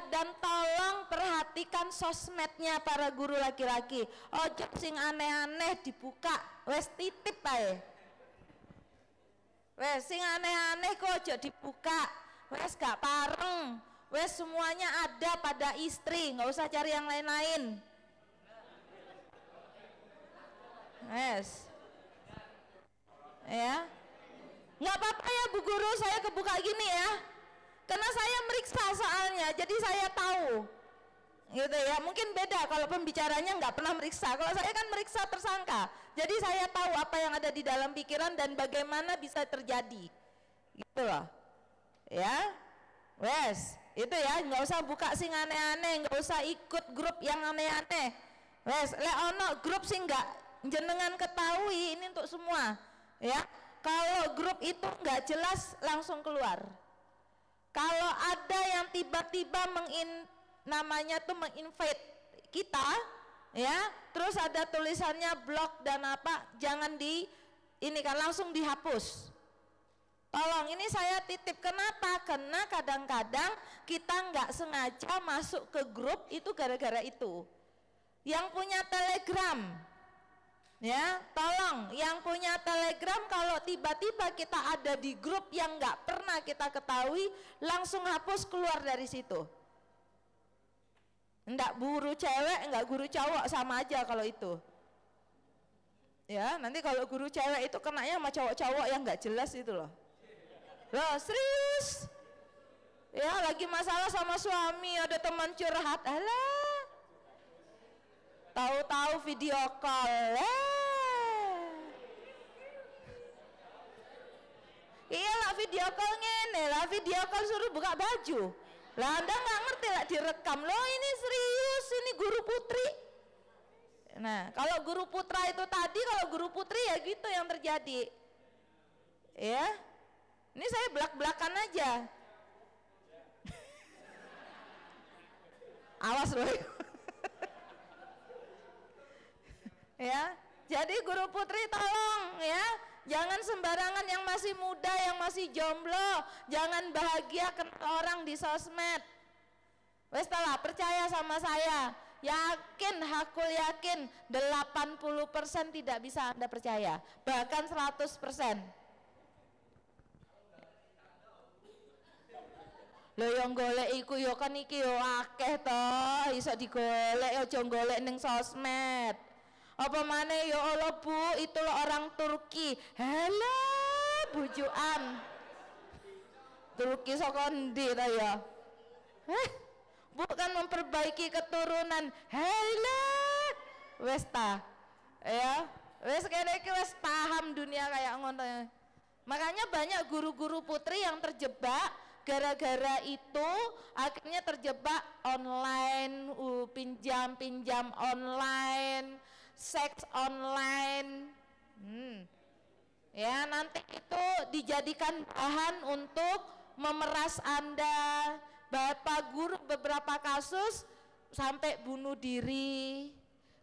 dan tolong perhatikan sosmednya para guru laki-laki. Ojo sing aneh-aneh dibuka, wes titip ae. Wes sing aneh-aneh kok ojo dibuka, wes gak pareng, wes semuanya ada pada istri, nggak usah cari yang lain-lain. Wes. Ya, nggak apa-apa ya Bu Guru, saya kebuka gini ya, karena saya meriksa soalnya, jadi saya tahu gitu ya. Mungkin beda kalau pembicaranya nggak pernah meriksa. Kalau saya kan meriksa tersangka, jadi saya tahu apa yang ada di dalam pikiran dan bagaimana bisa terjadi, gitu loh ya. Wes itu ya, nggak usah buka sing aneh-aneh, nggak usah ikut grup yang aneh-aneh. Wes lek ono grup sing nggak jenengan ketahui, ini untuk semua ya. Kalau grup itu nggak jelas langsung keluar. Kalau ada yang tiba-tiba namanya tuh menginvite kita ya, terus ada tulisannya blok dan apa, jangan ini kan langsung dihapus. Tolong, ini saya titip. Kenapa? Karena kadang-kadang kita nggak sengaja masuk ke grup itu gara-gara itu. Yang punya Telegram ya, tolong yang punya Telegram, kalau tiba-tiba kita ada di grup yang nggak pernah kita ketahui, langsung hapus, keluar dari situ. Enggak guru cewek, enggak guru cowok, sama aja kalau itu. Ya, nanti kalau guru cewek itu kenanya sama cowok-cowok yang enggak jelas itu loh. Loh, serius? Ya, lagi masalah sama suami, ada teman curhat, alah. Tahu-tahu video call. Iya lah, video call ngene lah, video call suruh buka baju. Lah Anda nggak ngerti lah, direkam. Loh ini serius, ini guru putri. Nah kalau guru putra itu tadi, kalau guru putri ya gitu yang terjadi. Ya, ini saya belak-belakan aja. Awas loh. Ya, jadi guru putri tolong ya, jangan sembarangan, yang masih muda, yang masih jomblo, jangan bahagia kenal orang di sosmed. Wes lah, percaya sama saya, yakin, hakul yakin 80% tidak bisa Anda percaya, bahkan 100%. Lho yang golek iku yo kan iki yo akeh toh, iso digolek, aja golek ning sosmed. Apa maneh ya Allah Bu, itu loh orang Turki. Halah bujukan. Turki saka ndi ta ya? Bukan memperbaiki keturunan. Halah. Wes ta. Ya, wes kene iki wes paham dunia kayak ngono. Makanya banyak guru-guru putri yang terjebak gara-gara itu, akhirnya terjebak online, pinjam online, seks online. Ya, nanti itu dijadikan bahan untuk memeras Anda. Bapak guru beberapa kasus sampai bunuh diri.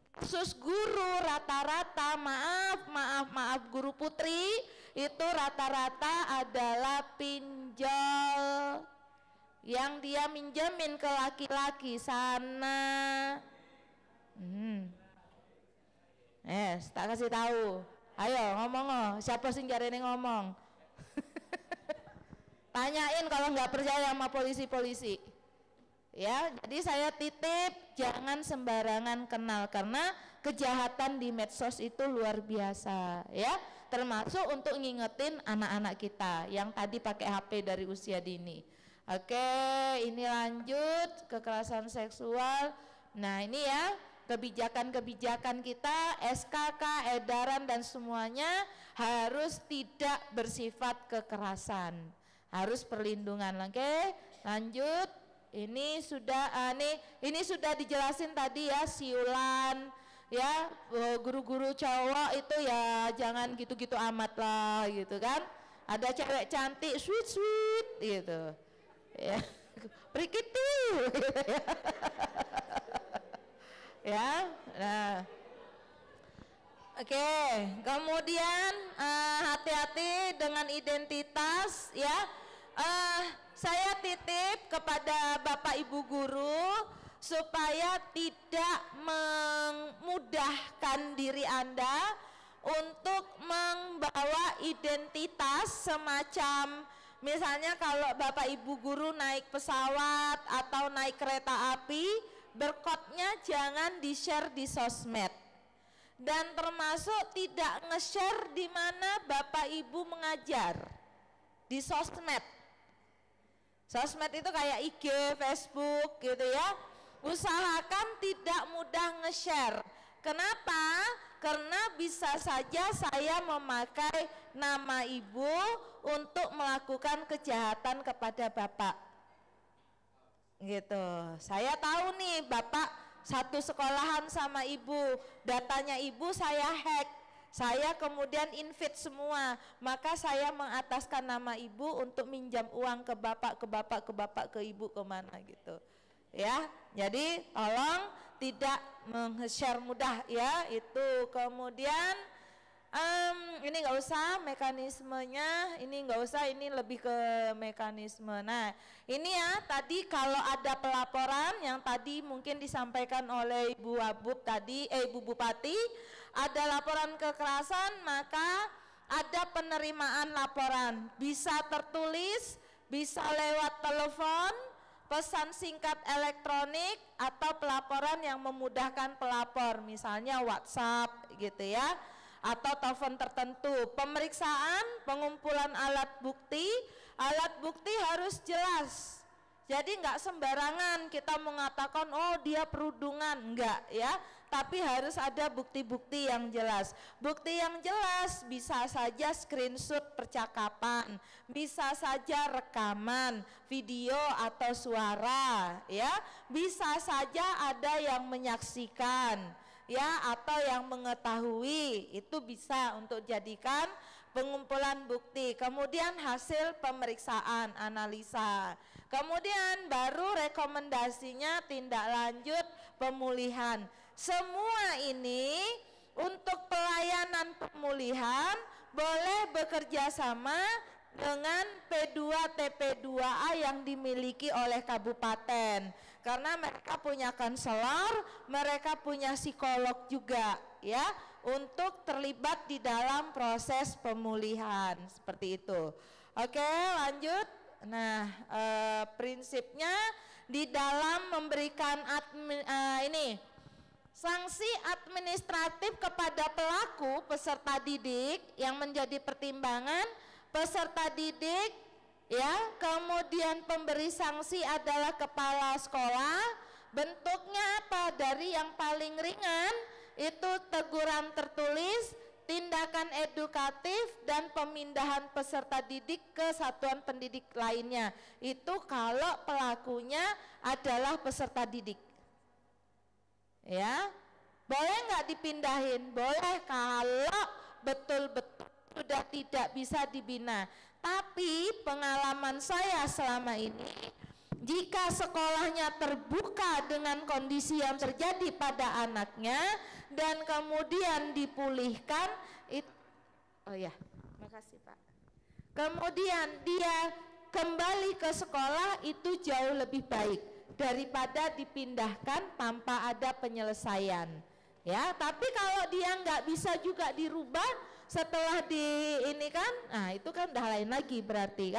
Kasus guru rata-rata, maaf guru putri itu rata-rata adalah pinjol, yang dia minjemin ke laki-laki sana. Tak kasih tahu. Ayo ngomong, siapa sih jarene ngomong? Tanyain kalau nggak percaya sama polisi-polisi. Ya, jadi saya titip jangan sembarangan kenal, karena kejahatan di medsos itu luar biasa ya, termasuk untuk ngingetin anak-anak kita yang tadi pakai HP dari usia dini. Oke, ini lanjut kekerasan seksual. Nah, ini ya kebijakan-kebijakan kita, SKK, edaran dan semuanya harus tidak bersifat kekerasan, harus perlindungan. Oke, lanjut. Ini sudah ini sudah dijelasin tadi ya, siulan ya, guru-guru cowok itu ya jangan gitu-gitu amat lah gitu kan. Ada cewek cantik sweet gitu ya, prikitu ya. Nah, oke, kemudian hati-hati dengan identitas ya. Saya titip kepada Bapak Ibu guru supaya tidak memudahkan diri Anda untuk membawa identitas semacam, misalnya kalau Bapak Ibu guru naik pesawat atau naik kereta api, berkotnya jangan di-share di sosmed. Dan termasuk tidak nge-share di mana Bapak Ibu mengajar di sosmed. Sosmed itu kayak IG, Facebook gitu ya. usahakan tidak mudah nge-share. Kenapa? Karena bisa saja saya memakai nama ibu untuk melakukan kejahatan kepada bapak. Gitu. Saya tahu nih bapak satu sekolahan sama ibu, datanya ibu saya hack, saya kemudian invite semua, maka saya mengataskan nama ibu untuk minjam uang ke bapak, ke ibu, kemana gitu. Ya, jadi tolong tidak meng-share mudah ya itu. Kemudian ini nggak usah mekanismenya, ini nggak usah, ini lebih ke mekanisme. Nah ini ya tadi kalau ada pelaporan yang tadi mungkin disampaikan oleh Ibu Abub tadi, Ibu Bupati, ada laporan kekerasan, maka ada penerimaan laporan, bisa tertulis, bisa lewat telepon, pesan singkat elektronik, atau pelaporan yang memudahkan pelapor, misalnya WhatsApp gitu ya, atau telepon tertentu. Pemeriksaan, pengumpulan alat bukti harus jelas. Jadi nggak sembarangan kita mengatakan oh dia perundungan, enggak ya, tapi harus ada bukti-bukti yang jelas. Bukti yang jelas bisa saja screenshot percakapan, bisa saja rekaman, video atau suara ya, bisa saja ada yang menyaksikan ya atau yang mengetahui, itu bisa untuk jadikan pengumpulan bukti. Kemudian hasil pemeriksaan, analisa. Kemudian baru rekomendasinya tindak lanjut pemulihan. Semua ini untuk pelayanan pemulihan boleh bekerja sama dengan P2TP2A yang dimiliki oleh kabupaten. Karena mereka punya konselor, mereka punya psikolog juga ya, untuk terlibat di dalam proses pemulihan seperti itu. Oke, lanjut. Nah, prinsipnya di dalam memberikan sanksi administratif kepada pelaku peserta didik yang menjadi pertimbangan peserta didik ya, kemudian pemberi sanksi adalah kepala sekolah. Bentuknya apa? Dari yang paling ringan itu teguran tertulis, tindakan edukatif, dan pemindahan peserta didik ke satuan pendidik lainnya. Itu kalau pelakunya adalah peserta didik. Ya, boleh nggak dipindahin? Boleh kalau betul-betul sudah tidak bisa dibina. Tapi pengalaman saya selama ini, jika sekolahnya terbuka dengan kondisi yang terjadi pada anaknya dan kemudian dipulihkan, makasih Pak. Kemudian dia kembali ke sekolah, itu jauh lebih baik daripada dipindahkan tanpa ada penyelesaian. Ya, tapi kalau dia nggak bisa juga dirubah setelah nah itu kan udah lain lagi, berarti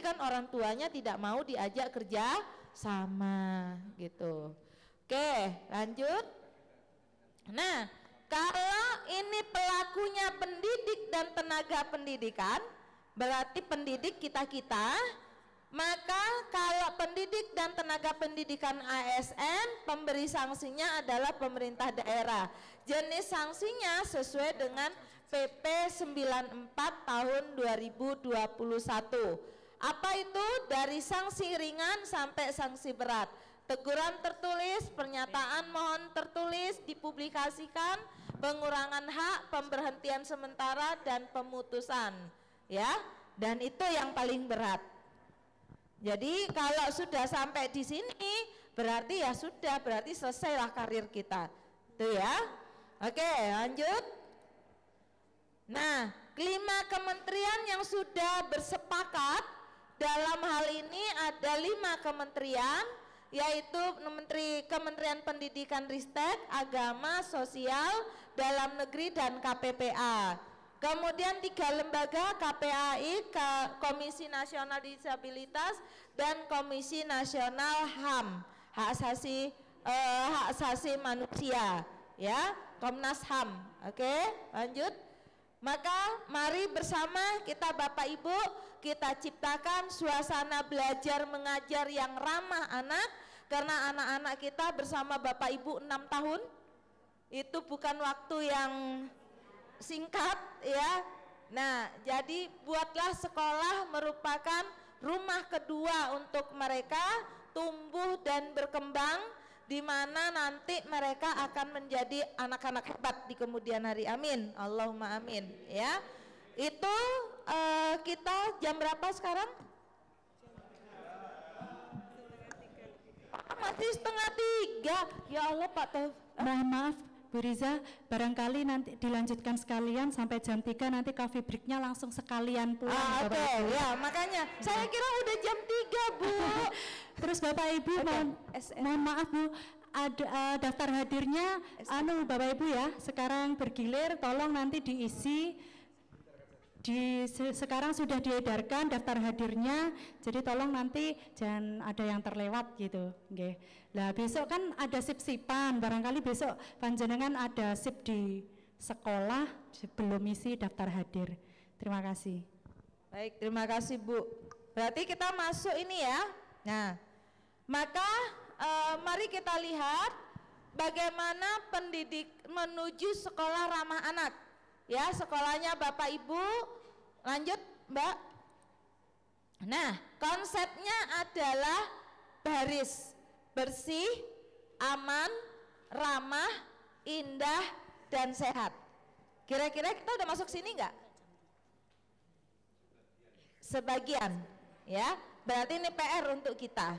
kan orang tuanya tidak mau diajak kerja sama gitu. Oke, lanjut. Nah, kalau ini pelakunya pendidik dan tenaga pendidikan, berarti pendidik kita-kita, maka kalau pendidik dan tenaga pendidikan ASN, pemberi sanksinya adalah pemerintah daerah. Jenis sanksinya sesuai dengan PP 94 tahun 2021. Apa itu? Dari sanksi ringan sampai sanksi berat. Teguran tertulis, pernyataan mohon tertulis, dipublikasikan, pengurangan hak, pemberhentian sementara, dan pemutusan. Ya, dan itu yang paling berat. Jadi kalau sudah sampai di sini, berarti ya sudah, berarti selesailah karir kita. Itu ya. Oke, lanjut. Nah, 5 kementerian yang sudah bersepakat dalam hal ini, ada 5 kementerian, yaitu Kementerian Pendidikan, Ristek, Agama, Sosial, Dalam Negeri, dan KPPA. Kemudian 3 lembaga, KPAI, Komisi Nasional Disabilitas, dan Komisi Nasional HAM, Hak Asasi Manusia, ya, Komnas HAM. Oke, lanjut. Maka mari bersama kita Bapak Ibu, kita ciptakan suasana belajar mengajar yang ramah anak, Karena anak-anak kita bersama Bapak Ibu 6 tahun, itu bukan waktu yang singkat ya. Nah, jadi buatlah sekolah merupakan rumah kedua untuk mereka tumbuh dan berkembang, di mana nanti mereka akan menjadi anak-anak hebat di kemudian hari. Amin, Allahumma amin ya. Itu kita jam berapa sekarang? Masih 2:30. Ya Allah Pak Tauf. Mohon maaf Bu Riza, barangkali nanti dilanjutkan sekalian sampai jam 3, nanti coffee breaknya langsung sekalian pulang. Oke, ya makanya saya kira udah jam 3 Bu. Terus Bapak Ibu mohon maaf Bu, ada daftar hadirnya Bapak Ibu ya, sekarang bergilir, tolong nanti diisi. Sekarang sudah diedarkan daftar hadirnya, jadi tolong nanti jangan ada yang terlewat gitu. Nggih. Lah besok kan ada sip-sipan, barangkali besok panjenengan ada sip di sekolah belum isi daftar hadir. Terima kasih. Baik, terima kasih Bu. Berarti kita masuk ini ya. Nah, maka mari kita lihat bagaimana pendidik menuju sekolah ramah anak. Ya, sekolahnya Bapak Ibu, lanjut Mbak. Nah, konsepnya adalah baris, bersih, aman, ramah, indah, dan sehat. Kira-kira kita udah masuk sini nggak? Sebagian, ya. Berarti ini PR untuk kita.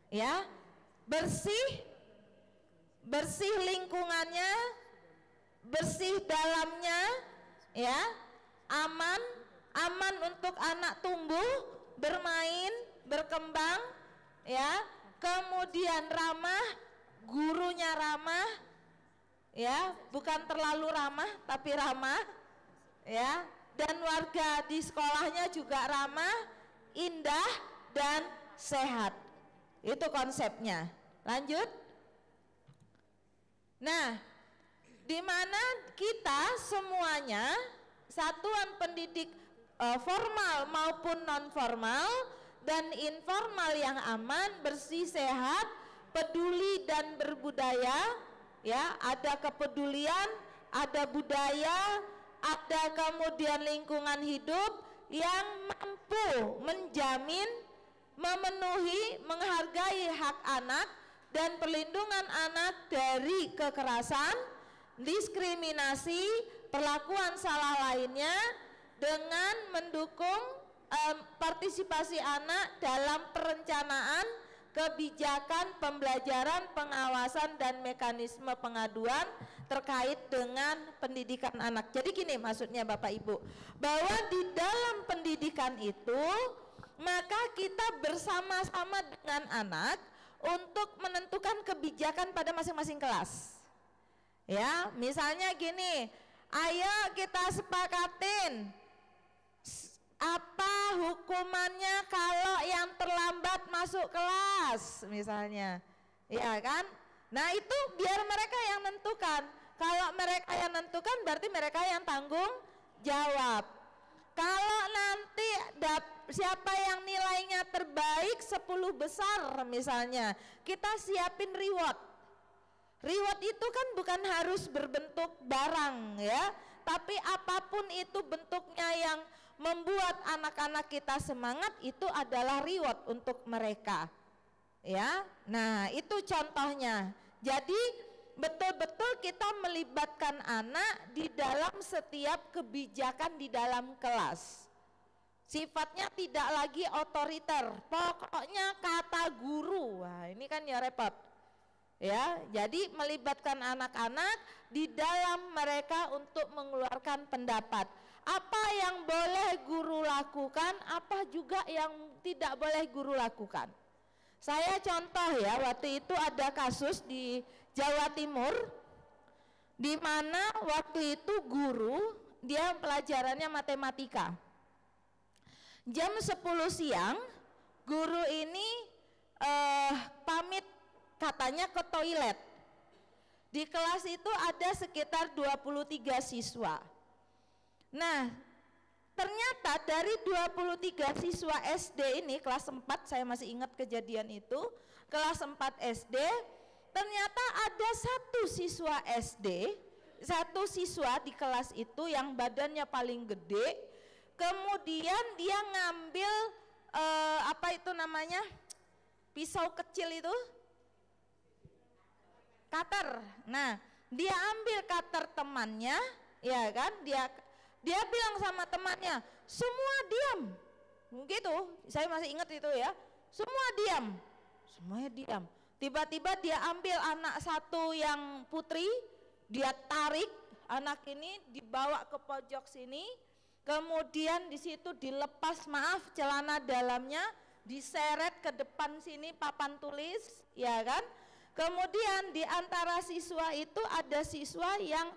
Ya, bersih lingkungannya, bersih dalamnya, ya, aman untuk anak tumbuh, bermain, berkembang, ya, kemudian ramah, gurunya ramah, ya, bukan terlalu ramah tapi ramah, ya, dan warga di sekolahnya juga ramah, indah, dan sehat. Itu konsepnya. Lanjut. Nah, di mana kita semuanya satuan pendidik formal maupun non formal dan informal yang aman, bersih, sehat, peduli dan berbudaya, ya, ada kepedulian, ada budaya, ada kemudian lingkungan hidup yang mampu menjamin, memenuhi, menghargai hak anak dan perlindungan anak dari kekerasan, diskriminasi, perlakuan salah lainnya, dengan mendukung partisipasi anak dalam perencanaan, kebijakan, pembelajaran, pengawasan, dan mekanisme pengaduan terkait dengan pendidikan anak. Jadi gini maksudnya Bapak Ibu, bahwa di dalam pendidikan itu maka kita bersama-sama dengan anak untuk menentukan kebijakan pada masing-masing kelas. Ya, misalnya gini, ayo kita sepakatin apa hukumannya kalau yang terlambat masuk kelas misalnya, ya kan? Nah itu biar mereka yang nentukan. Kalau mereka yang nentukan berarti mereka yang tanggung jawab. Kalau nanti siapa yang nilainya terbaik 10 besar misalnya, kita siapin reward. Reward itu kan bukan harus berbentuk barang ya, tapi apapun itu bentuknya yang membuat anak-anak kita semangat, itu adalah reward untuk mereka. Ya, nah itu contohnya. Jadi betul-betul kita melibatkan anak di dalam setiap kebijakan di dalam kelas. Sifatnya tidak lagi otoriter, pokoknya kata guru. Wah, ini kan ya repot. Ya, jadi melibatkan anak-anak di dalam mereka untuk mengeluarkan pendapat. Apa yang boleh guru lakukan, apa juga yang tidak boleh guru lakukan. Saya contoh ya, waktu itu ada kasus di Jawa Timur, di mana waktu itu guru, dia pelajarannya matematika. Jam 10 siang, guru ini pamit katanya ke toilet. Di kelas itu ada sekitar 23 siswa. Nah, ternyata dari 23 siswa SD ini, kelas 4, saya masih ingat kejadian itu, kelas 4 SD, ternyata ada satu siswa di kelas itu yang badannya paling gede, kemudian dia ngambil apa itu namanya, pisau kecil itu, cutter. Nah, dia ambil cutter temannya, ya kan? Dia bilang sama temannya, semua diam. Gitu, saya masih ingat itu ya. Semua diam. Semuanya diam. Tiba-tiba dia ambil anak satu yang putri, dia tarik anak ini dibawa ke pojok sini, kemudian di situ dilepas, maaf, celana dalamnya, diseret ke depan sini papan tulis, ya kan? Kemudian di antara siswa itu ada siswa yang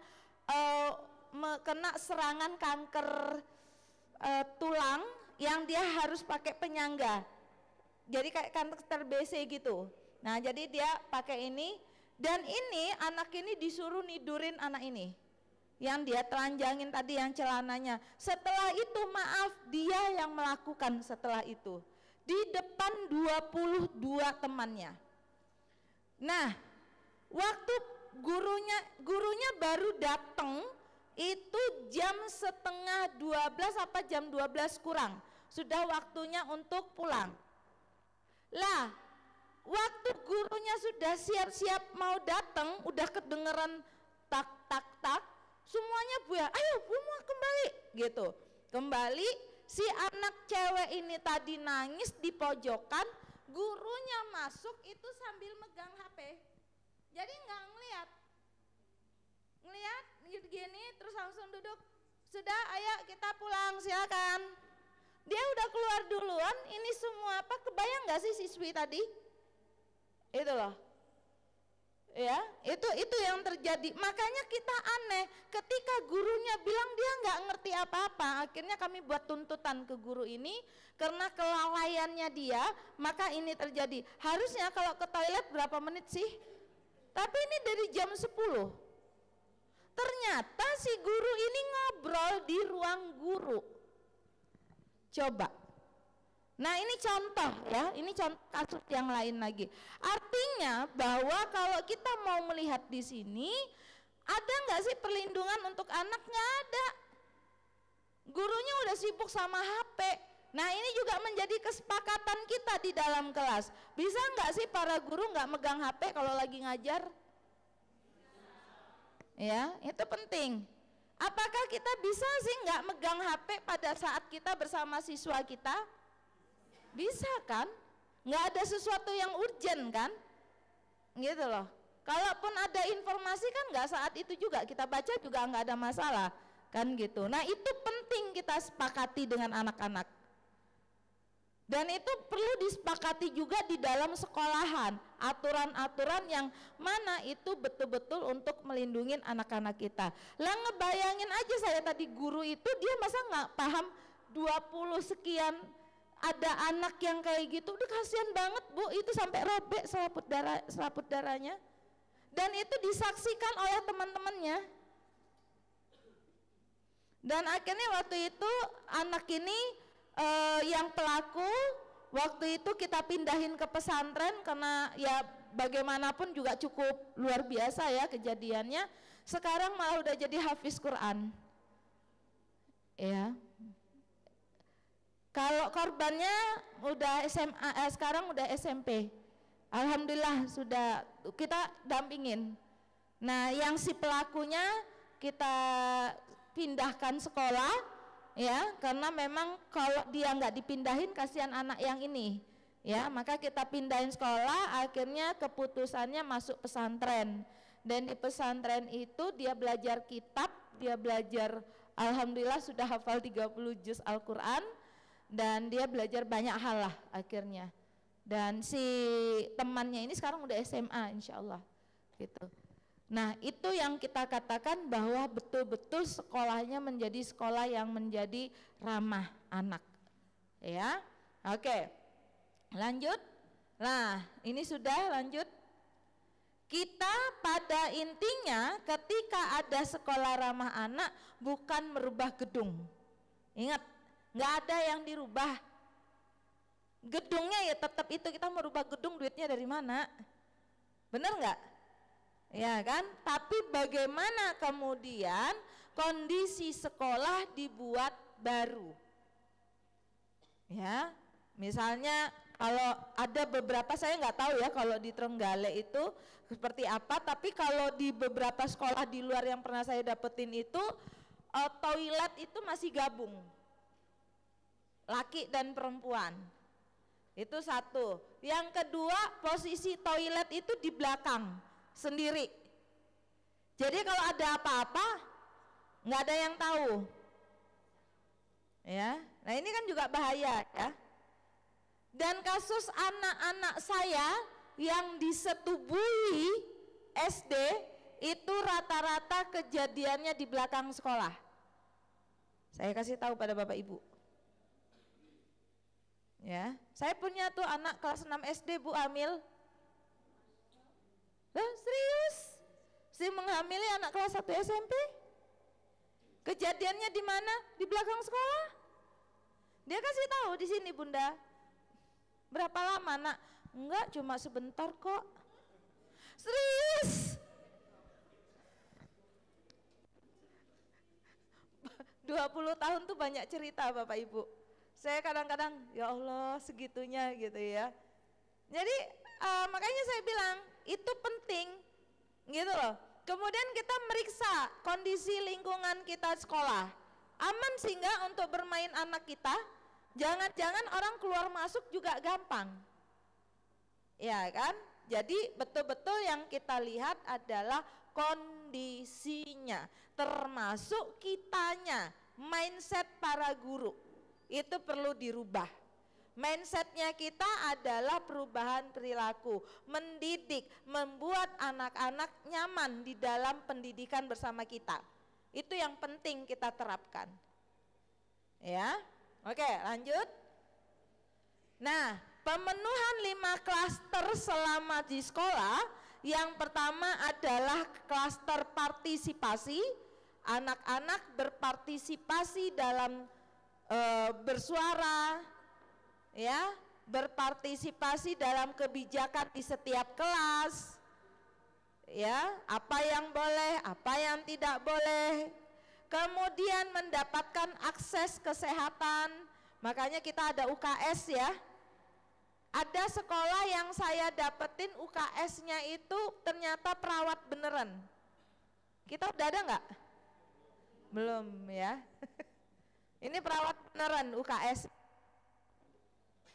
kena serangan kanker tulang yang dia harus pakai penyangga. Jadi kayak kanker TBC gitu. Nah, jadi dia pakai ini, dan ini anak ini disuruh nidurin anak ini yang dia telanjangin tadi, yang celananya. Setelah itu, maaf, dia yang melakukan setelah itu di depan 22 temannya. Nah, waktu gurunya baru datang itu jam setengah 12 apa jam 12 kurang, sudah waktunya untuk pulang. Lah, waktu gurunya sudah siap-siap mau datang, udah kedengeran tak tak tak, semuanya buya, ayo semua kembali gitu. Kembali, si anak cewek ini tadi nangis di pojokan, gurunya masuk itu sambil megang HP. Jadi nggak ngeliat gini, terus langsung duduk. Sudah, ayo kita pulang, silakan. Dia udah keluar duluan, ini semua apa, kebayang nggak sih siswi tadi? Itu loh, ya, itu yang terjadi. Makanya kita aneh ketika gurunya bilang dia nggak ngerti apa-apa. Akhirnya kami buat tuntutan ke guru ini karena kelalaiannya dia, maka ini terjadi. Harusnya kalau ke toilet berapa menit sih? Tapi ini dari jam 10. Ternyata si guru ini ngobrol di ruang guru. Coba. Nah, ini contoh ya, ini contoh kasus yang lain lagi. Artinya bahwa kalau kita mau melihat di sini, ada nggak sih perlindungan untuk anak? Nggak ada. Gurunya udah sibuk sama HP. Nah, ini juga menjadi kesepakatan kita di dalam kelas. Bisa nggak sih para guru nggak megang HP kalau lagi ngajar? Ya, itu penting. Apakah kita bisa sih nggak megang HP pada saat kita bersama siswa kita? Bisa kan? Nggak ada sesuatu yang urgent kan? Gitu loh. Kalaupun ada informasi kan nggak saat itu juga kita baca juga nggak ada masalah kan gitu. Nah, itu penting kita sepakati dengan anak-anak. Dan itu perlu disepakati juga di dalam sekolahan, aturan-aturan yang mana itu betul-betul untuk melindungi anak-anak kita. Lah, ngebayangin aja saya tadi guru itu dia masa nggak paham 20 sekian ada anak yang kayak gitu, udah kasihan banget Bu, itu sampai robek selaput darahnya. Dan itu disaksikan oleh teman-temannya. Dan akhirnya waktu itu anak ini yang pelaku waktu itu kita pindahin ke pesantren karena ya bagaimanapun juga cukup luar biasa ya kejadiannya. Sekarang malah udah jadi hafiz Quran. Ya. Kalau korbannya udah SMA, sekarang udah SMP. Alhamdulillah sudah kita dampingin. Nah, yang si pelakunya kita pindahkan sekolah, ya, karena memang kalau dia nggak dipindahin kasihan anak yang ini, ya, maka kita pindahin sekolah. Akhirnya keputusannya masuk pesantren. Dan di pesantren itu dia belajar kitab, dia belajar, alhamdulillah sudah hafal 30 juz Al-Quran. Dan dia belajar banyak hal lah akhirnya. Dan si temannya ini sekarang udah SMA insya Allah gitu. Nah, itu yang kita katakan bahwa betul-betul sekolahnya menjadi sekolah yang menjadi ramah anak. Ya, oke, lanjut. Nah, ini sudah lanjut. Kita pada intinya ketika ada sekolah ramah anak bukan merubah gedung. Ingat, nggak ada yang dirubah. Gedungnya ya tetap itu, kita merubah gedung duitnya dari mana? Bener nggak? Ya kan? Tapi bagaimana kemudian kondisi sekolah dibuat baru? Ya, misalnya kalau ada beberapa, saya nggak tahu ya kalau di Trenggalek itu seperti apa, tapi kalau di beberapa sekolah di luar yang pernah saya dapetin itu toilet itu masih gabung, laki dan perempuan. Itu satu. Yang kedua, posisi toilet itu di belakang sendiri. Jadi kalau ada apa-apa nggak ada yang tahu. Ya, nah ini kan juga bahaya ya. Dan kasus anak-anak saya yang disetubui SD itu rata-rata kejadiannya di belakang sekolah. Saya kasih tahu pada Bapak Ibu. Ya, saya punya tuh anak kelas 6 SD Bu hamil. Loh, serius? Si menghamili anak kelas 1 SMP? Kejadiannya di mana? Di belakang sekolah. Dia kasih tahu di sini Bunda. Berapa lama nak? Enggak, cuma sebentar kok. Serius? 20 tahun tuh banyak cerita Bapak Ibu. Saya kadang-kadang ya Allah segitunya gitu ya. Jadi makanya saya bilang itu penting gitu loh. Kemudian kita meriksa kondisi lingkungan kita sekolah. Aman sih enggak untuk bermain anak kita? Jangan-jangan orang keluar masuk juga gampang. Ya kan? Jadi betul-betul yang kita lihat adalah kondisinya, termasuk kitanya, mindset para guru. Itu perlu dirubah. Mindsetnya kita adalah perubahan perilaku, mendidik, membuat anak-anak nyaman di dalam pendidikan bersama kita. Itu yang penting kita terapkan. Ya, oke lanjut. Nah, pemenuhan 5 klaster selama di sekolah, yang pertama adalah klaster partisipasi, anak-anak berpartisipasi dalam bersuara, ya, berpartisipasi dalam kebijakan di setiap kelas, ya, apa yang boleh, apa yang tidak boleh. Kemudian mendapatkan akses kesehatan, makanya kita ada UKS ya. Ada sekolah yang saya dapetin UKS-nya itu ternyata perawat beneran. Kita udah ada nggak? Belum ya. Ini perawat beneran UKS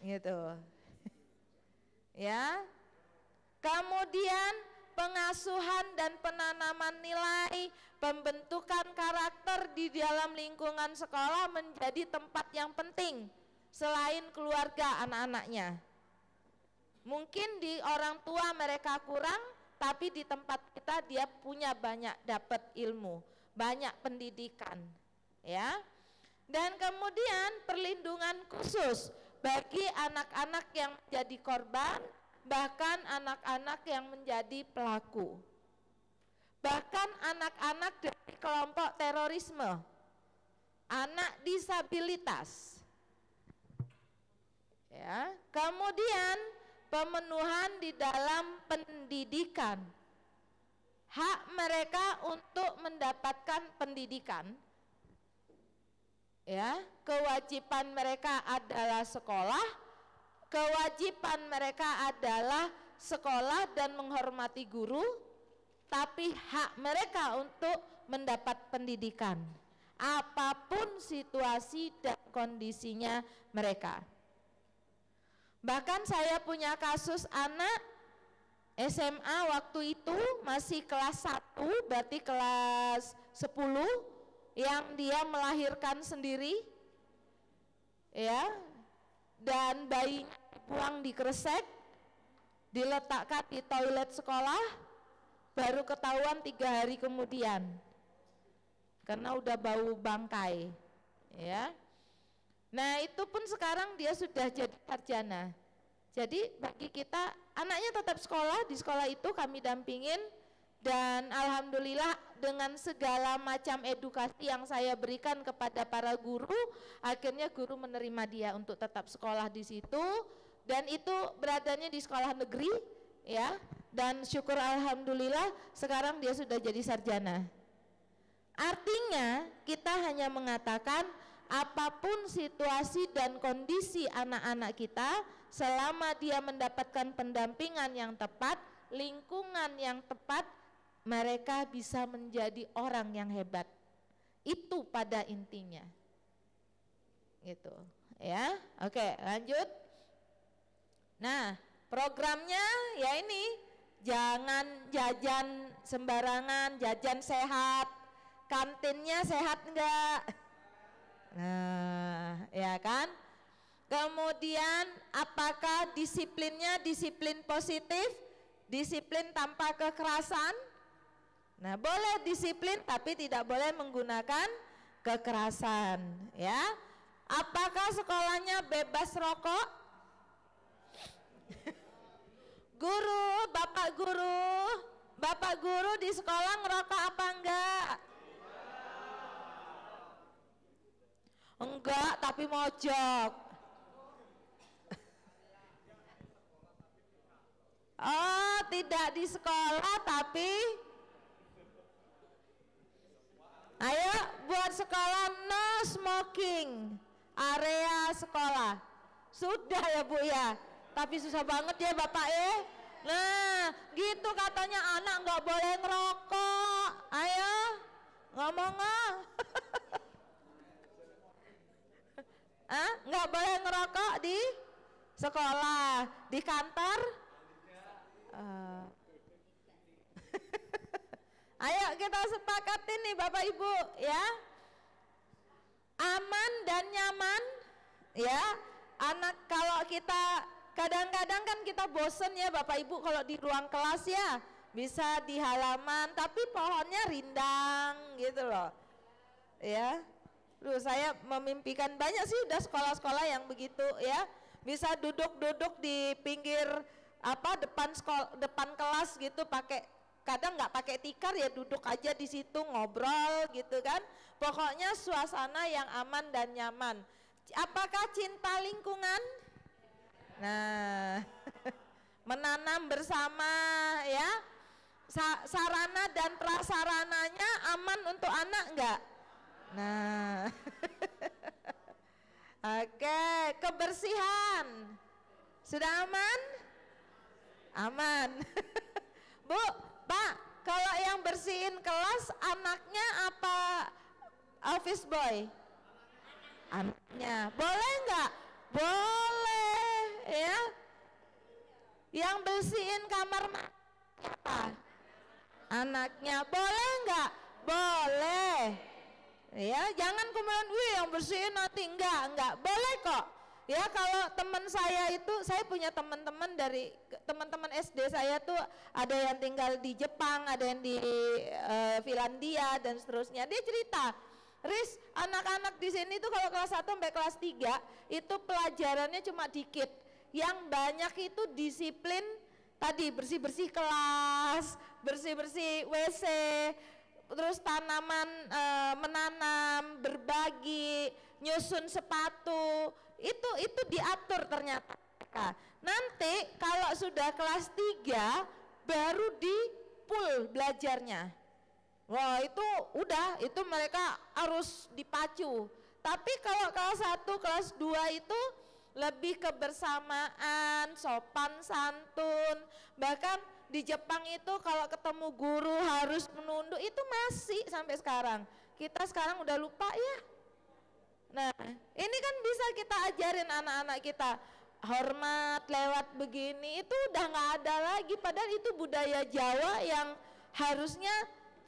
gitu. Ya. Kemudian pengasuhan dan penanaman nilai, pembentukan karakter di dalam lingkungan sekolah menjadi tempat yang penting selain keluarga anak-anaknya. Mungkin di orang tua mereka kurang, tapi di tempat kita dia punya banyak dapat ilmu, banyak pendidikan, ya. Dan kemudian perlindungan khusus bagi anak-anak yang menjadi korban, bahkan anak-anak yang menjadi pelaku. Bahkan anak-anak dari kelompok terorisme, anak disabilitas. Ya, kemudian pemenuhan di dalam pendidikan. Hak mereka untuk mendapatkan pendidikan. Ya, kewajiban mereka adalah sekolah, kewajiban mereka adalah sekolah dan menghormati guru, tapi hak mereka untuk mendapat pendidikan, apapun situasi dan kondisinya mereka. Bahkan saya punya kasus anak SMA waktu itu masih kelas 1, berarti kelas 10, yang dia melahirkan sendiri, ya, dan bayinya dibuang di kresek, diletakkan di toilet sekolah, baru ketahuan 3 hari kemudian, karena udah bau bangkai, ya. Nah itu pun sekarang dia sudah jadi sarjana. Jadi bagi kita, anaknya tetap sekolah, di sekolah itu kami dampingin, Dan alhamdulillah dengan segala macam edukasi yang saya berikan kepada para guru, akhirnya guru menerima dia untuk tetap sekolah di situ, dan itu beradanya di sekolah negeri ya. Dan syukur alhamdulillah sekarang dia sudah jadi sarjana. Artinya kita hanya mengatakan apapun situasi dan kondisi anak-anak kita, selama dia mendapatkan pendampingan yang tepat, lingkungan yang tepat, mereka bisa menjadi orang yang hebat. Itu pada intinya. Gitu, ya. Oke, lanjut. Nah, programnya ya ini, jangan jajan sembarangan, jajan sehat. Kantinnya sehat enggak? Nah, ya kan? Kemudian apakah disiplinnya disiplin positif? Disiplin tanpa kekerasan? Nah, boleh disiplin tapi tidak boleh menggunakan kekerasan, ya. Apakah sekolahnya bebas rokok? Guru, Bapak guru di sekolah ngerokok apa enggak? Enggak, tapi mojok. Oh, tidak di sekolah tapi ayo buat sekolah no smoking area sekolah. Sudah ya Bu ya, tapi susah banget ya Bapak ya. Nah gitu katanya anak nggak boleh ngerokok. Ayo ngomong nggak boleh ngerokok di sekolah, di kantor. Ayo kita sepakatin nih Bapak Ibu ya, aman dan nyaman ya. Anak kalau kita kadang-kadang kan kita bosen ya Bapak Ibu kalau di ruang kelas ya, bisa di halaman tapi pohonnya rindang gitu loh ya. Duh, saya memimpikan banyak sih udah sekolah-sekolah yang begitu ya, bisa duduk-duduk di pinggir depan kelas gitu, pakai kadang nggak pakai tikar ya, duduk aja di situ ngobrol gitu kan. Pokoknya suasana yang aman dan nyaman. Apakah cinta lingkungan? Nah, menanam bersama ya. Sarana dan prasarananya aman untuk anak enggak? Nah, oke, kebersihan sudah aman? Aman. Bu, Pak, kalau yang bersihin kelas anaknya apa office boy? Anaknya. Boleh enggak? Boleh ya. Yang bersihin kamar apa? Anaknya. Boleh enggak? Boleh. Ya, jangan kemudian yang bersihin nanti enggak. Boleh kok. Ya, kalau teman saya itu, saya punya teman-teman dari teman-teman SD saya tuh ada yang tinggal di Jepang, ada yang di Finlandia dan seterusnya. Dia cerita, Riz, anak-anak di sini tuh kalau kelas 1 sampai kelas 3 itu pelajarannya cuma dikit. Yang banyak itu disiplin tadi, bersih-bersih kelas, bersih-bersih WC, terus tanaman, menanam, berbagi, nyusun sepatu. Itu diatur ternyata. Nanti kalau sudah kelas 3 baru di full belajarnya. Wah, itu udah, itu mereka harus dipacu. Tapi kalau kelas 1, kelas 2 itu lebih kebersamaan, sopan santun. Bahkan di Jepang itu kalau ketemu guru harus menunduk, itu masih sampai sekarang. Kita sekarang udah lupa ya. Nah, ini kan bisa kita ajarin anak-anak kita, hormat lewat begini, itu udah nggak ada lagi. Padahal itu budaya Jawa yang harusnya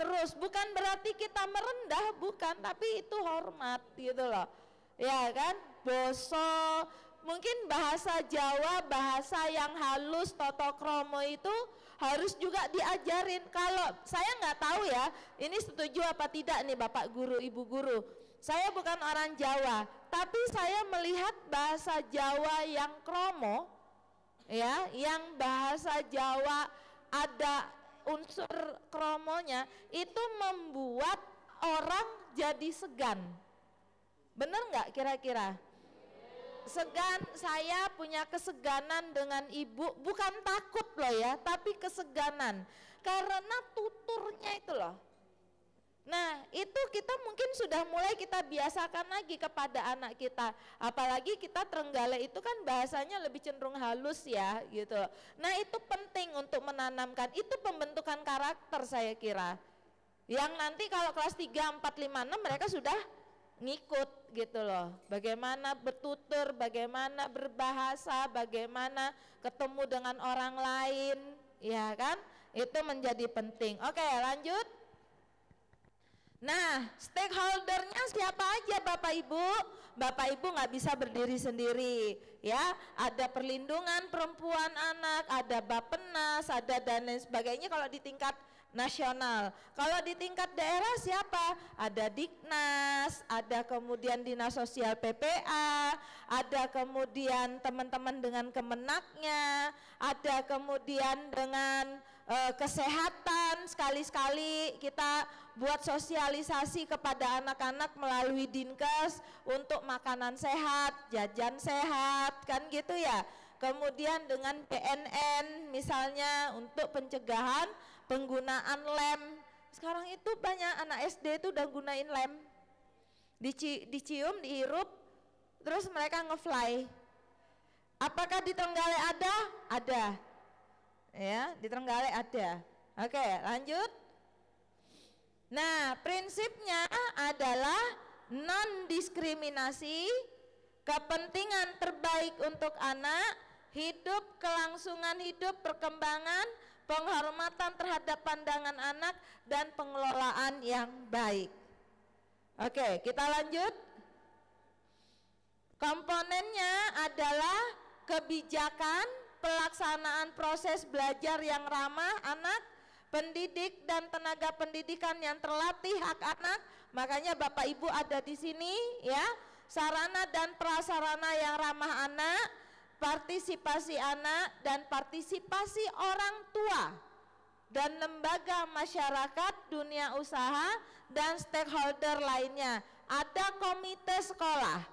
terus, bukan berarti kita merendah, bukan, tapi itu hormat gitu loh. Ya kan, boso, mungkin bahasa Jawa, bahasa yang halus, toto kromo itu harus juga diajarin. Kalau saya nggak tahu ya, ini setuju apa tidak nih Bapak Guru, Ibu Guru. Saya bukan orang Jawa, tapi saya melihat bahasa Jawa yang kromo, ya, yang bahasa Jawa ada unsur kromonya itu membuat orang jadi segan. Bener nggak kira-kira? Segan, saya punya keseganan dengan ibu, bukan takut loh ya, tapi keseganan karena tuturnya itu loh. Nah itu kita mungkin sudah mulai kita biasakan lagi kepada anak kita, apalagi kita Trenggalek itu kan bahasanya lebih cenderung halus ya gitu. Nah itu penting untuk menanamkan, itu pembentukan karakter saya kira, yang nanti kalau kelas 3, 4, 5, 6 mereka sudah ngikut gitu loh, bagaimana bertutur, bagaimana berbahasa, bagaimana ketemu dengan orang lain, ya kan, itu menjadi penting. Oke lanjut. Nah, stakeholdernya siapa aja Bapak Ibu? Bapak Ibu nggak bisa berdiri sendiri, ya. Ada perlindungan perempuan anak, ada Bappenas, ada dan lain sebagainya kalau di tingkat nasional. Kalau di tingkat daerah siapa? Ada Diknas, ada kemudian Dinas Sosial PPA, ada kemudian teman-teman dengan Kemenaknya, ada kemudian dengan kesehatan, sekali-sekali kita buat sosialisasi kepada anak-anak melalui Dinkes untuk makanan sehat, jajan sehat, kan gitu ya. Kemudian dengan BNN misalnya untuk pencegahan penggunaan lem. Sekarang itu banyak anak SD itu udah gunain lem, dicium, dihirup, terus mereka ngefly. Apakah di Trenggalek ada? Ada. Ya, di Trenggalek ada. Oke, lanjut. Nah, prinsipnya adalah non-diskriminasi, kepentingan terbaik untuk anak, hidup, kelangsungan hidup, perkembangan, penghormatan terhadap pandangan anak, dan pengelolaan yang baik. Oke, kita lanjut. Komponennya adalah kebijakan, pelaksanaan proses belajar yang ramah anak, pendidik dan tenaga pendidikan yang terlatih hak anak. Makanya Bapak Ibu ada di sini ya, sarana dan prasarana yang ramah anak, partisipasi anak dan partisipasi orang tua dan lembaga masyarakat, dunia usaha dan stakeholder lainnya. Ada komite sekolah,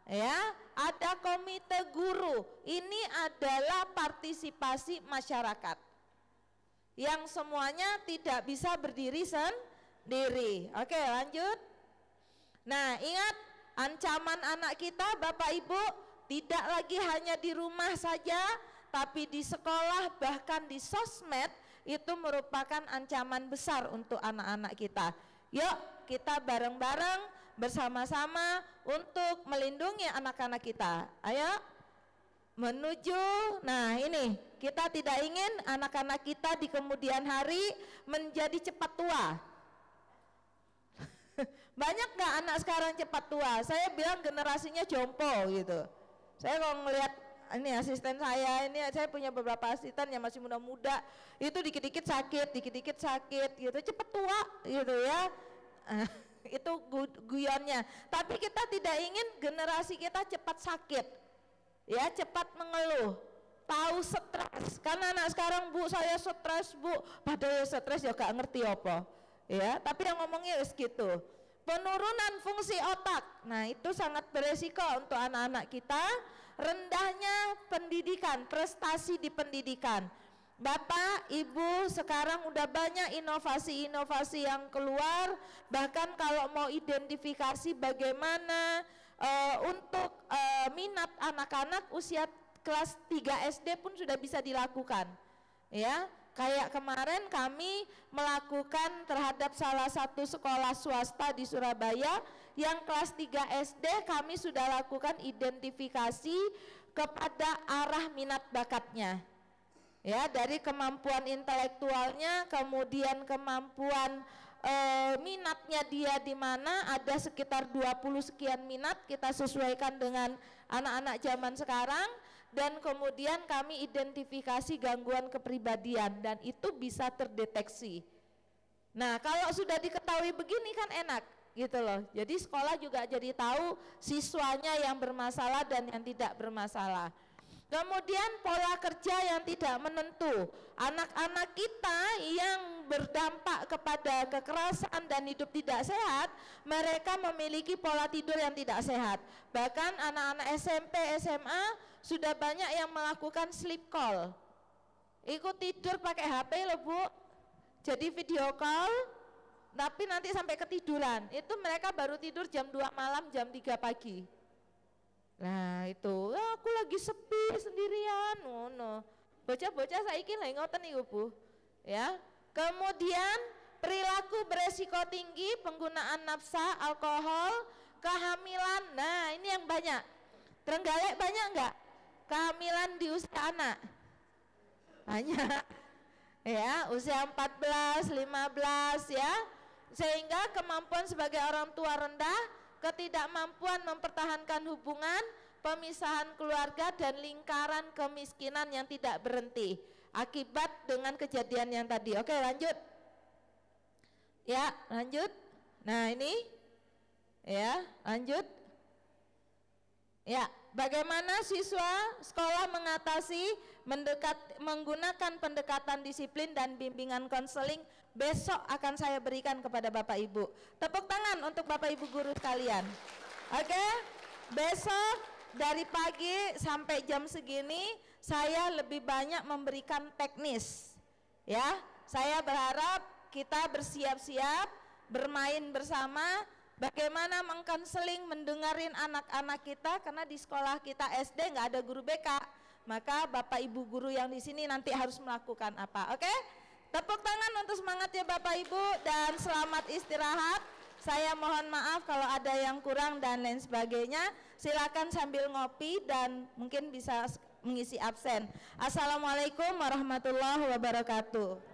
ya, ada komite guru. Ini adalah partisipasi masyarakat yang semuanya tidak bisa berdiri sendiri. Oke, lanjut. Nah, ingat ancaman anak kita Bapak Ibu tidak lagi hanya di rumah saja, tapi di sekolah, bahkan di sosmed itu merupakan ancaman besar untuk anak-anak kita. Yuk kita bareng-bareng bersama-sama untuk melindungi anak-anak kita. Ayo menuju, nah ini kita tidak ingin anak-anak kita di kemudian hari menjadi cepat tua. Banyak gak anak sekarang cepat tua? Saya bilang generasinya jompo gitu. Saya kalau ngelihat ini asisten saya, ini saya punya beberapa asisten yang masih muda-muda, itu dikit-dikit sakit gitu, cepat tua gitu ya. Itu guyonnya. Tapi kita tidak ingin generasi kita cepat sakit, ya, cepat mengeluh, tahu stres. Karena anak sekarang, Bu saya stres Bu, padahal stres ya gak ngerti apa, ya. Tapi yang ngomongnya gitu. Penurunan fungsi otak, nah itu sangat beresiko untuk anak-anak kita. Rendahnya pendidikan, prestasi di pendidikan. Bapak, Ibu, sekarang udah banyak inovasi-inovasi yang keluar. Bahkan kalau mau identifikasi bagaimana untuk minat anak-anak usia kelas 3 SD pun sudah bisa dilakukan. Ya, kayak kemarin kami melakukan terhadap salah satu sekolah swasta di Surabaya yang kelas 3 SD, kami sudah lakukan identifikasi kepada arah minat bakatnya. Ya, dari kemampuan intelektualnya, kemudian kemampuan minatnya dia di mana, ada sekitar 20 sekian minat kita sesuaikan dengan anak-anak zaman sekarang, dan kemudian kami identifikasi gangguan kepribadian dan itu bisa terdeteksi. Nah, kalau sudah diketahui begini kan enak gitu loh. Jadi sekolah juga jadi tahu siswanya yang bermasalah dan yang tidak bermasalah. Kemudian pola kerja yang tidak menentu. Anak-anak kita yang berdampak kepada kekerasan dan hidup tidak sehat, mereka memiliki pola tidur yang tidak sehat. Bahkan anak-anak SMP, SMA sudah banyak yang melakukan sleep call. Ikut tidur pakai HP loh Bu. Jadi video call, tapi nanti sampai ketiduran. Itu mereka baru tidur jam 2 malam, jam 3 pagi. Nah itu, aku lagi sepi sendirian, no. Bocah-bocah saiki lagi ngoten niku Bu. Ya. Kemudian perilaku beresiko tinggi, penggunaan nafsa, alkohol, kehamilan. Nah ini yang banyak. Trenggalek banyak enggak? Kehamilan di usia anak? Banyak. Ya, usia 14, 15 ya. Sehingga kemampuan sebagai orang tua rendah, ketidakmampuan mempertahankan hubungan, pemisahan keluarga dan lingkaran kemiskinan yang tidak berhenti akibat dengan kejadian yang tadi. Oke, lanjut. Ya, lanjut. Nah, ini ya, lanjut. Ya, bagaimana siswa sekolah mengatasi menggunakan pendekatan disiplin dan bimbingan konseling besok akan saya berikan kepada Bapak Ibu. Tepuk tangan untuk Bapak Ibu guru sekalian. Oke, besok dari pagi sampai jam segini saya lebih banyak memberikan teknis. Ya, saya berharap kita bersiap-siap bermain bersama. Bagaimana mengkonseling, mendengarin anak-anak kita, karena di sekolah kita SD nggak ada guru BK, maka Bapak Ibu guru yang di sini nanti harus melakukan apa, oke? Tepuk tangan untuk semangatnya Bapak Ibu dan selamat istirahat. Saya mohon maaf kalau ada yang kurang dan lain sebagainya. Silakan sambil ngopi dan mungkin bisa mengisi absen. Assalamualaikum warahmatullahi wabarakatuh.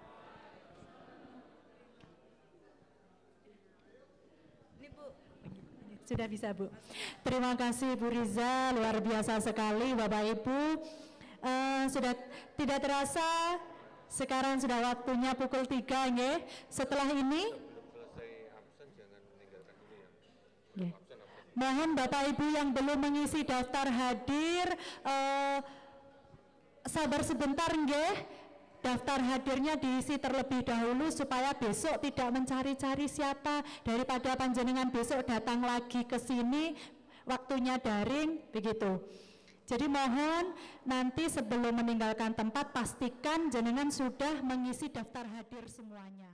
Sudah bisa Bu. Terima kasih Bu Riza, luar biasa sekali Bapak Ibu. Sudah tidak terasa sekarang sudah waktunya pukul 3 nggih. Setelah ini mohon Bapak Ibu yang belum mengisi daftar hadir sabar sebentar nggih. Daftar hadirnya diisi terlebih dahulu supaya besok tidak mencari-cari siapa, daripada panjenengan besok datang lagi ke sini waktunya daring begitu. Jadi mohon nanti sebelum meninggalkan tempat pastikan jenengan sudah mengisi daftar hadir semuanya.